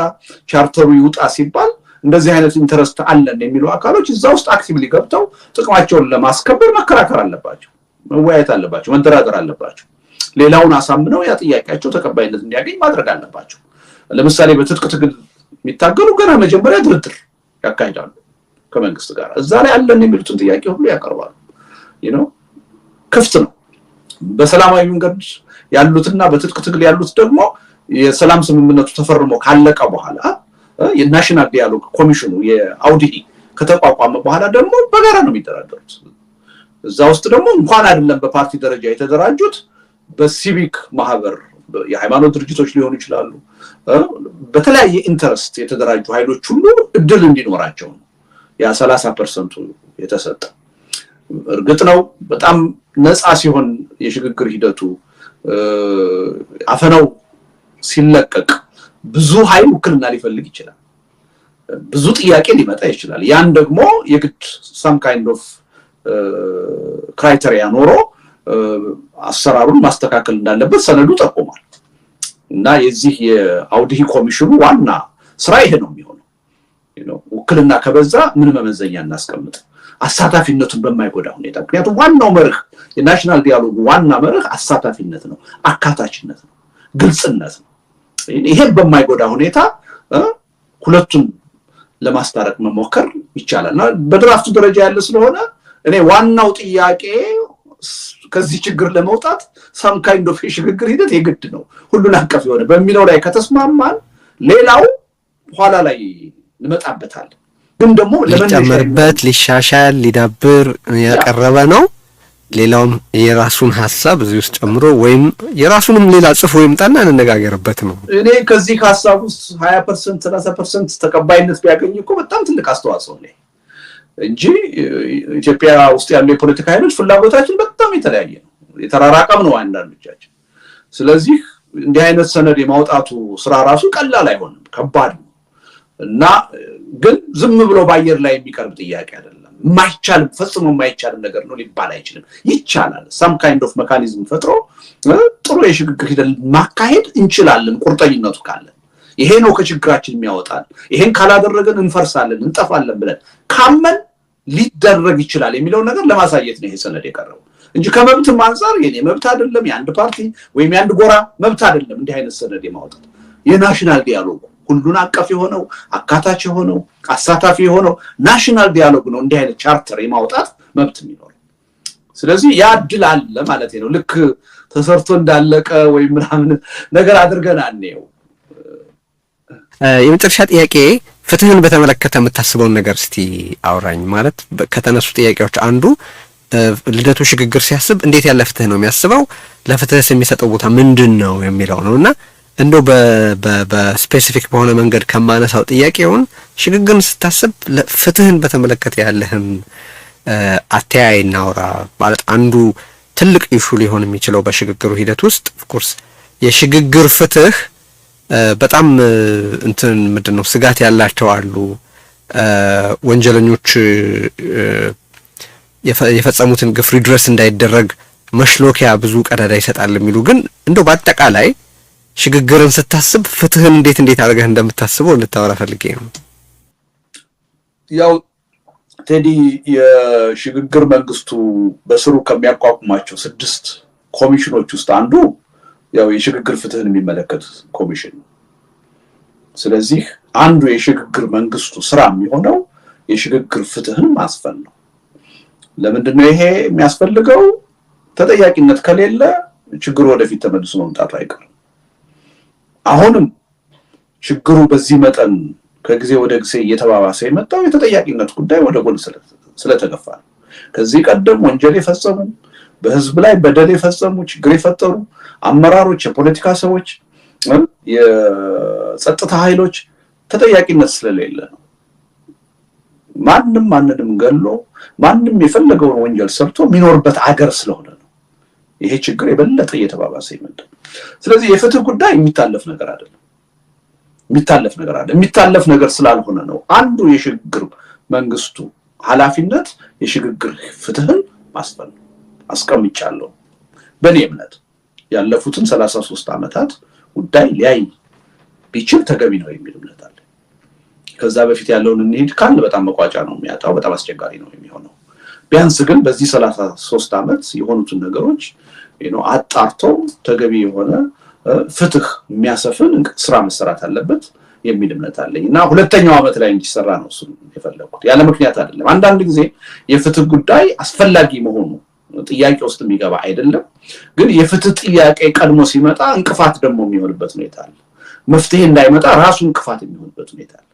ቻርተሩ ይውጣ ሲባል እንደዚህ አይነት ኢንተረስት አለን የሚሉ አካሎች እዛ ውስጥ አክቲቭሊ ገብተው ጥቅማቸውን ለማስከበር መከራከር አለባቸው፣ መወያየት አለባቸው፣ መደራደር አለባቸው። ሌላውን አሳምነው ያ ጥያቄያቸው ተቀባይነት እንዲያገኝ ማድረግ አለባቸው። ለምሳሌ በትጥቅ ትግል የሚታገሉ ገና መጀመሪያ ድርድር ያካሂዳሉ ከመንግስት ጋር። እዛ ላይ አለን የሚሉትን ጥያቄ ሁሉ ያቀርባሉ። ክፍት ነው። በሰላማዊ መንገድ ያሉትና በትጥቅ ትግል ያሉት ደግሞ የሰላም ስምምነቱ ተፈርሞ ካለቀ በኋላ የናሽናል ዲያሎግ ኮሚሽኑ የአውዲኢ ከተቋቋመ በኋላ ደግሞ በጋራ ነው የሚደራደሩት። እዛ ውስጥ ደግሞ እንኳን አይደለም በፓርቲ ደረጃ የተደራጁት በሲቪክ ማህበር የሃይማኖት ድርጅቶች ሊሆኑ ይችላሉ። በተለያየ ኢንተረስት የተደራጁ ኃይሎች ሁሉ እድል እንዲኖራቸው ነው ያ 30% የተሰጠ። እርግጥ ነው በጣም ነፃ ሲሆን የሽግግር ሂደቱ አፈናው ሲለቀቅ ብዙ ኃይል ውክልና ሊፈልግ ይችላል፣ ብዙ ጥያቄ ሊመጣ ይችላል። ያን ደግሞ የግድ some kind of ክራይቴሪያ ኖሮ አሰራሩን ማስተካከል እንዳለበት ሰነዱ ጠቁሟል። እና የዚህ የአውዲኢ ኮሚሽኑ ዋና ስራ ይሄ ነው የሚሆነው። ውክልና ከበዛ ምን መመዘኛ እናስቀምጥ አሳታፊነቱን በማይጎዳ ሁኔታ። ምክንያቱም ዋናው መርህ የናሽናል ዲያሎግ ዋና መርህ አሳታፊነት ነው፣ አካታችነት ነው፣ ግልጽነት ነው። ይሄን በማይጎዳ ሁኔታ ሁለቱን ለማስታረቅ መሞከር ይቻላልና በድራፍቱ ደረጃ ያለ ስለሆነ እኔ ዋናው ጥያቄ ከዚህ ችግር ለመውጣት some kind of የሽግግር ሂደት የግድ ነው ሁሉን አቀፍ የሆነ በሚለው ላይ ከተስማማን ሌላው ኋላ ላይ እንመጣበታለን። ግን ደግሞ ሊጨመርበት ሊሻሻል ሊዳብር ያቀረበ ነው። ሌላውም የራሱን ሐሳብ እዚህ ውስጥ ጨምሮ ወይም የራሱንም ሌላ ጽፎ ይምጣና እንነጋገርበት ነው። እኔ ከዚህ ሐሳብ ውስጥ 20% 30% ተቀባይነት ቢያገኝ እኮ በጣም ትልቅ አስተዋጽኦ ነው እንጂ ኢትዮጵያ ውስጥ ያሉ የፖለቲካ ኃይሎች ፍላጎታችን በጣም የተለያየ ነው፣ የተራራቀም ነው አንዳንዶቻችን። ስለዚህ እንዲህ አይነት ሰነድ የማውጣቱ ስራ ራሱ ቀላል አይሆንም፣ ከባድ ነው እና ግን ዝም ብሎ ባየር ላይ የሚቀርብ ጥያቄ አይደለም። ማይቻል ፈጽሞ ማይቻል ነገር ነው ሊባል አይችልም። ይቻላል። some kind of mechanism ፈጥሮ ጥሩ የሽግግር ሂደት ማካሄድ እንችላለን ቁርጠኝነቱ ካለ። ይሄ ነው ከችግራችን የሚያወጣል። ይሄን ካላደረገን እንፈርሳለን እንጠፋለን ብለን ካመን ሊደረግ ይችላል የሚለው ነገር ለማሳየት ነው ይሄ ሰነድ የቀረበው እንጂ ከመብትም አንፃር የኔ መብት አይደለም የአንድ ፓርቲ ወይም የአንድ ጎራ መብት አይደለም። እንዲህ አይነት ሰነድ የማውጣት የናሽናል ዲያሎግ ሁሉን አቀፍ የሆነው አካታች የሆነው አሳታፊ የሆነው ናሽናል ዲያሎግ ነው እንዲህ አይነት ቻርተር የማውጣት መብት የሚኖር። ስለዚህ ያ እድል አለ ማለት ነው። ልክ ተሰርቶ እንዳለቀ ወይ ምናምን ነገር አድርገን አንየው። የመጨረሻ ጥያቄ ፍትህን በተመለከተ የምታስበውን ነገር እስቲ አውራኝ። ማለት ከተነሱ ጥያቄዎች አንዱ ልደቱ ሽግግር ሲያስብ እንዴት ያለ ፍትህ ነው የሚያስበው፣ ለፍትህስ የሚሰጠው ቦታ ምንድን ነው የሚለው ነውና እንደው በስፔሲፊክ በሆነ መንገድ ከማነሳው ጥያቄውን ሽግግርን ስታስብ ፍትህን በተመለከተ ያለህን አተያይ እናውራ። ማለት አንዱ ትልቅ ኢሹ ሊሆን የሚችለው በሽግግሩ ሂደት ውስጥ ኦፍኮርስ የሽግግር ፍትህ በጣም እንትን ምንድነው ስጋት ያላቸው አሉ። ወንጀለኞች የፈጸሙትን ግፍ ሪድረስ እንዳይደረግ መሽሎኪያ ብዙ ቀዳዳ ይሰጣል የሚሉ ግን እንደው በአጠቃላይ ሽግግርን ስታስብ ፍትህን እንዴት አድርገህ እንደምታስበው ልታወራ ፈልጌ ነው። ያው ቴዲ የሽግግር መንግስቱ በስሩ ከሚያቋቁማቸው 6 ኮሚሽኖች ውስጥ አንዱ ያው የሽግግር ፍትህን የሚመለከት ኮሚሽን ነው። ስለዚህ አንዱ የሽግግር መንግስቱ ስራ የሚሆነው የሽግግር ፍትህን ማስፈን ነው። ለምንድነው ይሄ የሚያስፈልገው? ተጠያቂነት ከሌለ ችግሩ ወደፊት ተመልሶ መምጣቱ አይቀርም። አሁንም ችግሩ በዚህ መጠን ከጊዜ ወደ ጊዜ እየተባባሰ የመጣው የተጠያቂነት ጉዳይ ወደ ጎን ስለተገፋ ነው። ከዚህ ቀደም ወንጀል የፈጸሙ በህዝብ ላይ በደል የፈጸሙ ችግር የፈጠሩ አመራሮች፣ የፖለቲካ ሰዎች፣ የጸጥታ ኃይሎች ተጠያቂነት ስለሌለ ነው። ማንንም ገሎ ማንም የፈለገውን ወንጀል ሰርቶ የሚኖርበት አገር ስለሆነ ነው ይሄ ችግር የበለጠ እየተባባሰ ይመጣል። ስለዚህ የፍትህ ጉዳይ የሚታለፍ ነገር አይደለም። የሚታለፍ ነገር ስላልሆነ ነው አንዱ የሽግግር መንግስቱ ኃላፊነት የሽግግር ፍትህን ማስፈን ነው። አስቀምጫለሁ። በእኔ እምነት ያለፉትን 33 ዓመታት ጉዳይ ሊያይ ቢችል ተገቢ ነው የሚል እምነት አለ። ከዛ በፊት ያለውን እንሂድ ካለ በጣም መቋጫ ነው የሚያጣው፣ በጣም አስቸጋሪ ነው የሚሆነው። ቢያንስ ግን በዚህ 33 ዓመት የሆኑትን ነገሮች አጣርቶ ተገቢ የሆነ ፍትህ የሚያሰፍን ስራ መሰራት አለበት የሚል እምነት አለኝ እና ሁለተኛው ዓመት ላይ እንዲሰራ ነው እሱ የፈለኩት። ያለ ምክንያት አይደለም። አንዳንድ ጊዜ የፍትህ ጉዳይ አስፈላጊ መሆኑ ጥያቄ ውስጥ የሚገባ አይደለም፣ ግን የፍትህ ጥያቄ ቀድሞ ሲመጣ እንቅፋት ደግሞ የሚሆንበት ሁኔታ አለ። መፍትሄ እንዳይመጣ ራሱ እንቅፋት የሚሆንበት ሁኔታ አለ።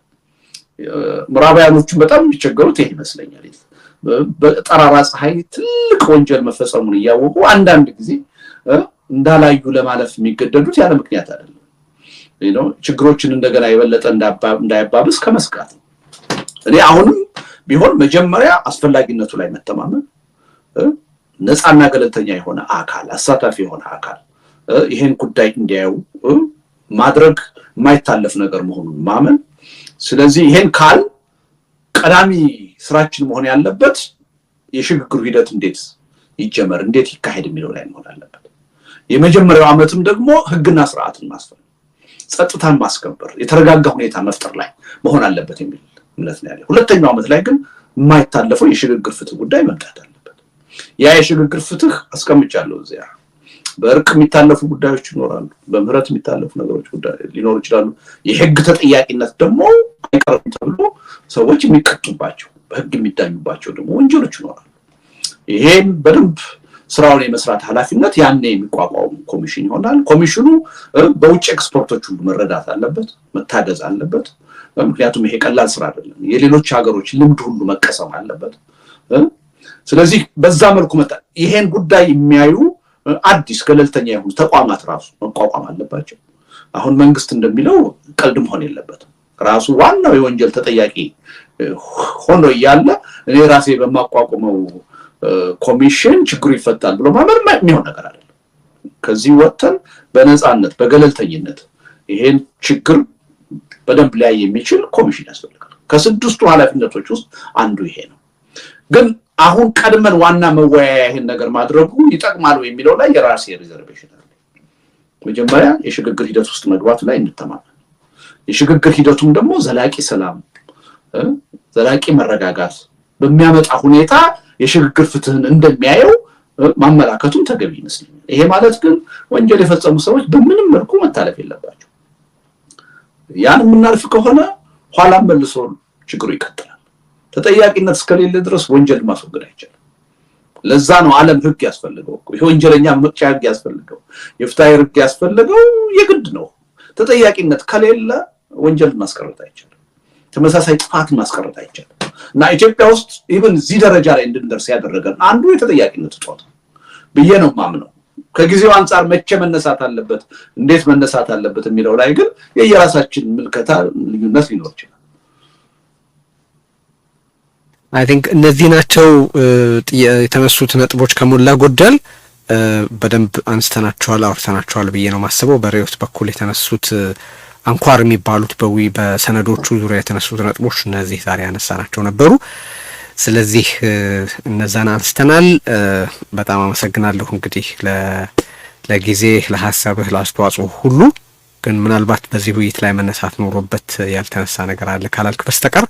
ምዕራባውያኖቹ በጣም የሚቸገሩት ይሄ ይመስለኛል። በጠራራ ፀሐይ ትልቅ ወንጀል መፈጸሙን እያወቁ አንዳንድ ጊዜ እንዳላዩ ለማለፍ የሚገደዱት ያለ ምክንያት አይደለም። ችግሮችን እንደገና የበለጠ እንዳያባብስ ከመስጋት ነው። እኔ አሁንም ቢሆን መጀመሪያ አስፈላጊነቱ ላይ መተማመን፣ ነፃና ገለልተኛ የሆነ አካል፣ አሳታፊ የሆነ አካል ይሄን ጉዳይ እንዲያዩ ማድረግ የማይታለፍ ነገር መሆኑን ማመን። ስለዚህ ይሄን ካል ቀዳሚ ስራችን መሆን ያለበት የሽግግሩ ሂደት እንዴት ይጀመር፣ እንዴት ይካሄድ የሚለው ላይ መሆን አለበት። የመጀመሪያው ዓመትም ደግሞ ህግና ስርዓትን ማስፈን፣ ጸጥታን ማስከበር፣ የተረጋጋ ሁኔታ መፍጠር ላይ መሆን አለበት የሚል እምነት ነው ያለው። ሁለተኛው ዓመት ላይ ግን የማይታለፈው የሽግግር ፍትህ ጉዳይ መምጣት አለበት። ያ የሽግግር ፍትህ አስቀምጫለሁ እዚያ። በእርቅ የሚታለፉ ጉዳዮች ይኖራሉ፣ በምህረት የሚታለፉ ነገሮች ሊኖሩ ይችላሉ። የህግ ተጠያቂነት ደግሞ አይቀርም ተብሎ ሰዎች የሚቀጡባቸው በህግ የሚዳኙባቸው ደግሞ ወንጀሎች ይኖራሉ። ይሄን በደንብ ስራውን የመስራት ኃላፊነት ያኔ የሚቋቋም ኮሚሽን ይሆናል። ኮሚሽኑ በውጭ ኤክስፐርቶች ሁሉ መረዳት አለበት፣ መታገዝ አለበት። ምክንያቱም ይሄ ቀላል ስራ አይደለም። የሌሎች ሀገሮች ልምድ ሁሉ መቀሰም አለበት። ስለዚህ በዛ መልኩ ይሄን ጉዳይ የሚያዩ አዲስ ገለልተኛ የሆኑ ተቋማት ራሱ መቋቋም አለባቸው። አሁን መንግስት እንደሚለው ቀልድ መሆን የለበትም። ራሱ ዋናው የወንጀል ተጠያቂ ሆኖ እያለ እኔ ራሴ በማቋቋመው ኮሚሽን ችግሩ ይፈታል ብሎ ማመን የሚሆን ነገር አይደለም። ከዚህ ወጥተን በነፃነት በገለልተኝነት ይሄን ችግር በደንብ ላይ የሚችል ኮሚሽን ያስፈልጋል። ከስድስቱ ኃላፊነቶች ውስጥ አንዱ ይሄ ነው። ግን አሁን ቀድመን ዋና መወያያ ይሄን ነገር ማድረጉ ይጠቅማል የሚለው ላይ የራሴ ሪዘርቬሽን አለ። መጀመሪያ የሽግግር ሂደት ውስጥ መግባት ላይ እንተማመን። የሽግግር ሂደቱም ደግሞ ዘላቂ ሰላም፣ ዘላቂ መረጋጋት በሚያመጣ ሁኔታ የሽግግር ፍትህን እንደሚያየው ማመላከቱም ተገቢ ይመስለኛል። ይሄ ማለት ግን ወንጀል የፈጸሙ ሰዎች በምንም መልኩ መታለፍ የለባቸው። ያን የምናልፍ ከሆነ ኋላም መልሶ ችግሩ ይቀጥላል። ተጠያቂነት እስከሌለ ድረስ ወንጀል ማስወገድ አይቻልም። ለዛ ነው ዓለም ህግ ያስፈልገው እኮ የወንጀለኛ መቅጫ ህግ ያስፈልገው፣ የፍትሃዊ ህግ ያስፈልገው የግድ ነው። ተጠያቂነት ከሌለ ወንጀል ማስቀረት አይቻልም። ተመሳሳይ ጥፋት ማስቀረት አይቻልም። እና ኢትዮጵያ ውስጥ ኢቭን እዚህ ደረጃ ላይ እንድንደርስ ያደረገን አንዱ የተጠያቂነት እጦት ብዬ ነው የማምነው። ከጊዜው አንፃር መቼ መነሳት አለበት፣ እንዴት መነሳት አለበት የሚለው ላይ ግን የየራሳችን ምልከታ ልዩነት ሊኖር ይችላል። አይ ቲንክ እነዚህ ናቸው የተነሱት ነጥቦች ከሞላ ጎደል በደንብ አንስተናቸዋል፣ አውርተናቸዋል ብዬ ነው ማስበው። በሪዮት በኩል የተነሱት አንኳር የሚባሉት በሰነዶቹ ዙሪያ የተነሱት ነጥቦች እነዚህ ዛሬ ያነሳናቸው ነበሩ። ስለዚህ እነዛን አንስተናል። በጣም አመሰግናለሁ እንግዲህ ለጊዜ ለሐሳብህ ለአስተዋጽኦ ሁሉ። ግን ምናልባት በዚህ ውይይት ላይ መነሳት ኖሮበት ያልተነሳ ነገር አለ ካላልክ በስተቀር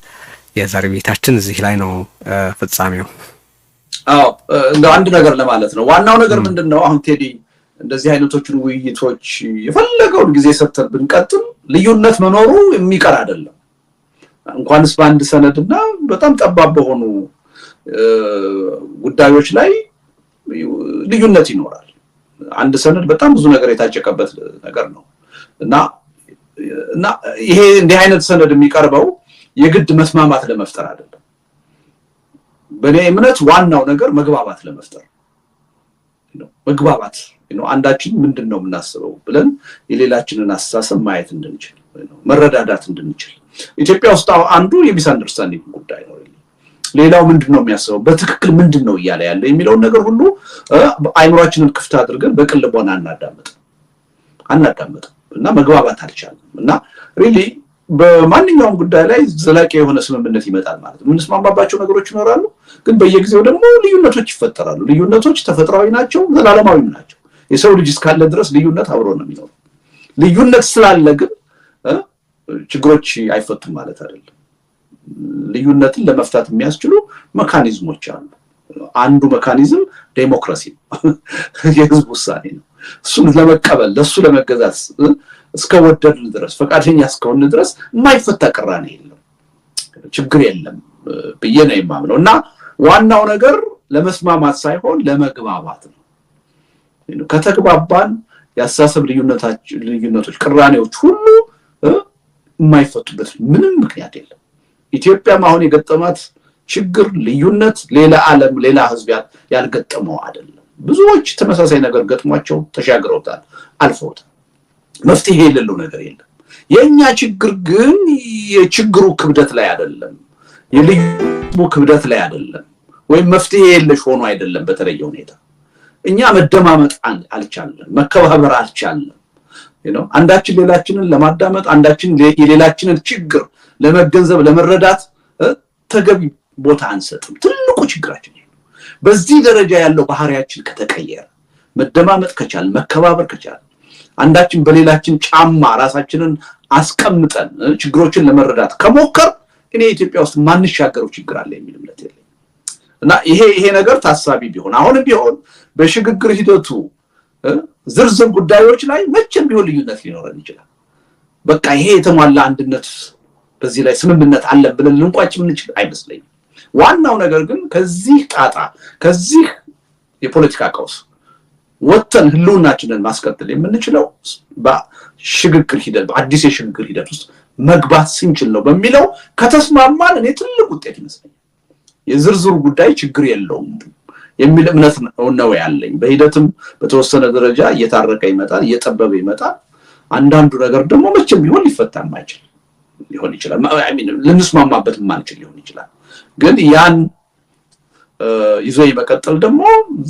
የዛሬ ውይይታችን እዚህ ላይ ነው ፍጻሜው። እንደው አንድ ነገር ለማለት ነው። ዋናው ነገር ምንድነው? አሁን ቴዲ እንደዚህ አይነቶችን ውይይቶች የፈለገውን ጊዜ ሰጥተን ብንቀጥል ልዩነት መኖሩ የሚቀር አይደለም። እንኳንስ በአንድ ሰነድና በጣም ጠባብ በሆኑ ጉዳዮች ላይ ልዩነት ይኖራል። አንድ ሰነድ በጣም ብዙ ነገር የታጨቀበት ነገር ነው እና ይሄ እንዲህ አይነት ሰነድ የሚቀርበው የግድ መስማማት ለመፍጠር አይደለም። በእኔ እምነት ዋናው ነገር መግባባት ለመፍጠር ነው። መግባባት ነው። አንዳችን ምንድነው የምናስበው ብለን የሌላችንን አስተሳሰብ ማየት እንድንችል፣ መረዳዳት እንድንችል። ኢትዮጵያ ውስጥ አንዱ የሚስ አንደርስታንዲንግ ጉዳይ ነው። ሌላው ምንድነው የሚያስበው፣ በትክክል ምንድነው እያለ ያለ የሚለውን ነገር ሁሉ አይምሮአችንን ክፍት አድርገን በቅን ልቦና አናዳምጥ እና መግባባት አልቻለም እና ሪሊ በማንኛውም ጉዳይ ላይ ዘላቂ የሆነ ስምምነት ይመጣል ማለት ነው። የምንስማማባቸው ነገሮች ይኖራሉ፣ ግን በየጊዜው ደግሞ ልዩነቶች ይፈጠራሉ። ልዩነቶች ተፈጥሯዊ ናቸው፣ ዘላለማዊም ናቸው። የሰው ልጅ እስካለ ድረስ ልዩነት አብሮ ነው የሚኖረው። ልዩነት ስላለ ግን ችግሮች አይፈቱም ማለት አይደለም። ልዩነትን ለመፍታት የሚያስችሉ መካኒዝሞች አሉ። አንዱ መካኒዝም ዴሞክራሲ ነው፣ የህዝብ ውሳኔ ነው። እሱን ለመቀበል ለሱ ለመገዛት እስከወደድን ድረስ ፈቃደኛ እስከሆነ ድረስ የማይፈታ ቅራኔ የለም፣ ችግር የለም ብዬ ነው የማምነው እና ዋናው ነገር ለመስማማት ሳይሆን ለመግባባት ነው። ከተግባባን የአስተሳሰብ ልዩነቶች ቅራኔዎች ሁሉ የማይፈቱበት ምንም ምክንያት የለም። ኢትዮጵያም አሁን የገጠማት ችግር ልዩነት ሌላ ዓለም ሌላ ህዝብ ያልገጠመው አይደለም። ብዙዎች ተመሳሳይ ነገር ገጥሟቸው ተሻግረውታል፣ አልፈውታል። መፍትሄ የሌለው ነገር የለም። የኛ ችግር ግን የችግሩ ክብደት ላይ አይደለም፣ የልዩ ክብደት ላይ አይደለም፣ ወይም መፍትሄ የለሽ ሆኖ አይደለም። በተለየ ሁኔታ እኛ መደማመጥ አልቻለም፣ መከባበር አልቻለም። አንዳችን ሌላችንን ለማዳመጥ አንዳችን የሌላችንን ችግር ለመገንዘብ ለመረዳት ተገቢ ቦታ አንሰጥም። ትልቁ ችግራችን ነው። በዚህ ደረጃ ያለው ባህሪያችን ከተቀየረ፣ መደማመጥ ከቻል፣ መከባበር ከቻል፣ አንዳችን በሌላችን ጫማ ራሳችንን አስቀምጠን ችግሮችን ለመረዳት ከሞከር እኔ ኢትዮጵያ ውስጥ ማንሻገረው ችግር አለ የሚል እምነት የለኝም እና ይሄ ነገር ታሳቢ ቢሆን አሁንም ቢሆን በሽግግር ሂደቱ ዝርዝር ጉዳዮች ላይ መቼም ቢሆን ልዩነት ሊኖረን ይችላል። በቃ ይሄ የተሟላ አንድነት በዚህ ላይ ስምምነት አለ ብለን ልንቋጭ የምንችል አይመስለኝም። ዋናው ነገር ግን ከዚህ ጣጣ ከዚህ የፖለቲካ ቀውስ ወጥተን ህልውናችንን ማስቀጠል የምንችለው በሽግግር ሂደት በአዲስ የሽግግር ሂደት ውስጥ መግባት ስንችል ነው በሚለው ከተስማማን እኔ ትልቅ ውጤት ይመስለኛል። የዝርዝሩ ጉዳይ ችግር የለውም የሚል እምነት ነው ያለኝ። በሂደትም በተወሰነ ደረጃ እየታረቀ ይመጣል፣ እየጠበበ ይመጣል። አንዳንዱ ነገር ደግሞ መቼም ቢሆን ሊፈታ የማይችል ሊሆን ይችላል። ልንስማማበት የማንችል ሊሆን ይችላል። ግን ያን ይዞ የመቀጠል ደግሞ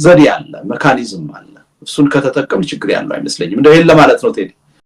ዘዴ አለ፣ መካኒዝም አለ። እሱን ከተጠቀም ችግር ያለው አይመስለኝም። እንደው ይሄን ለማለት ነው ቴዲ።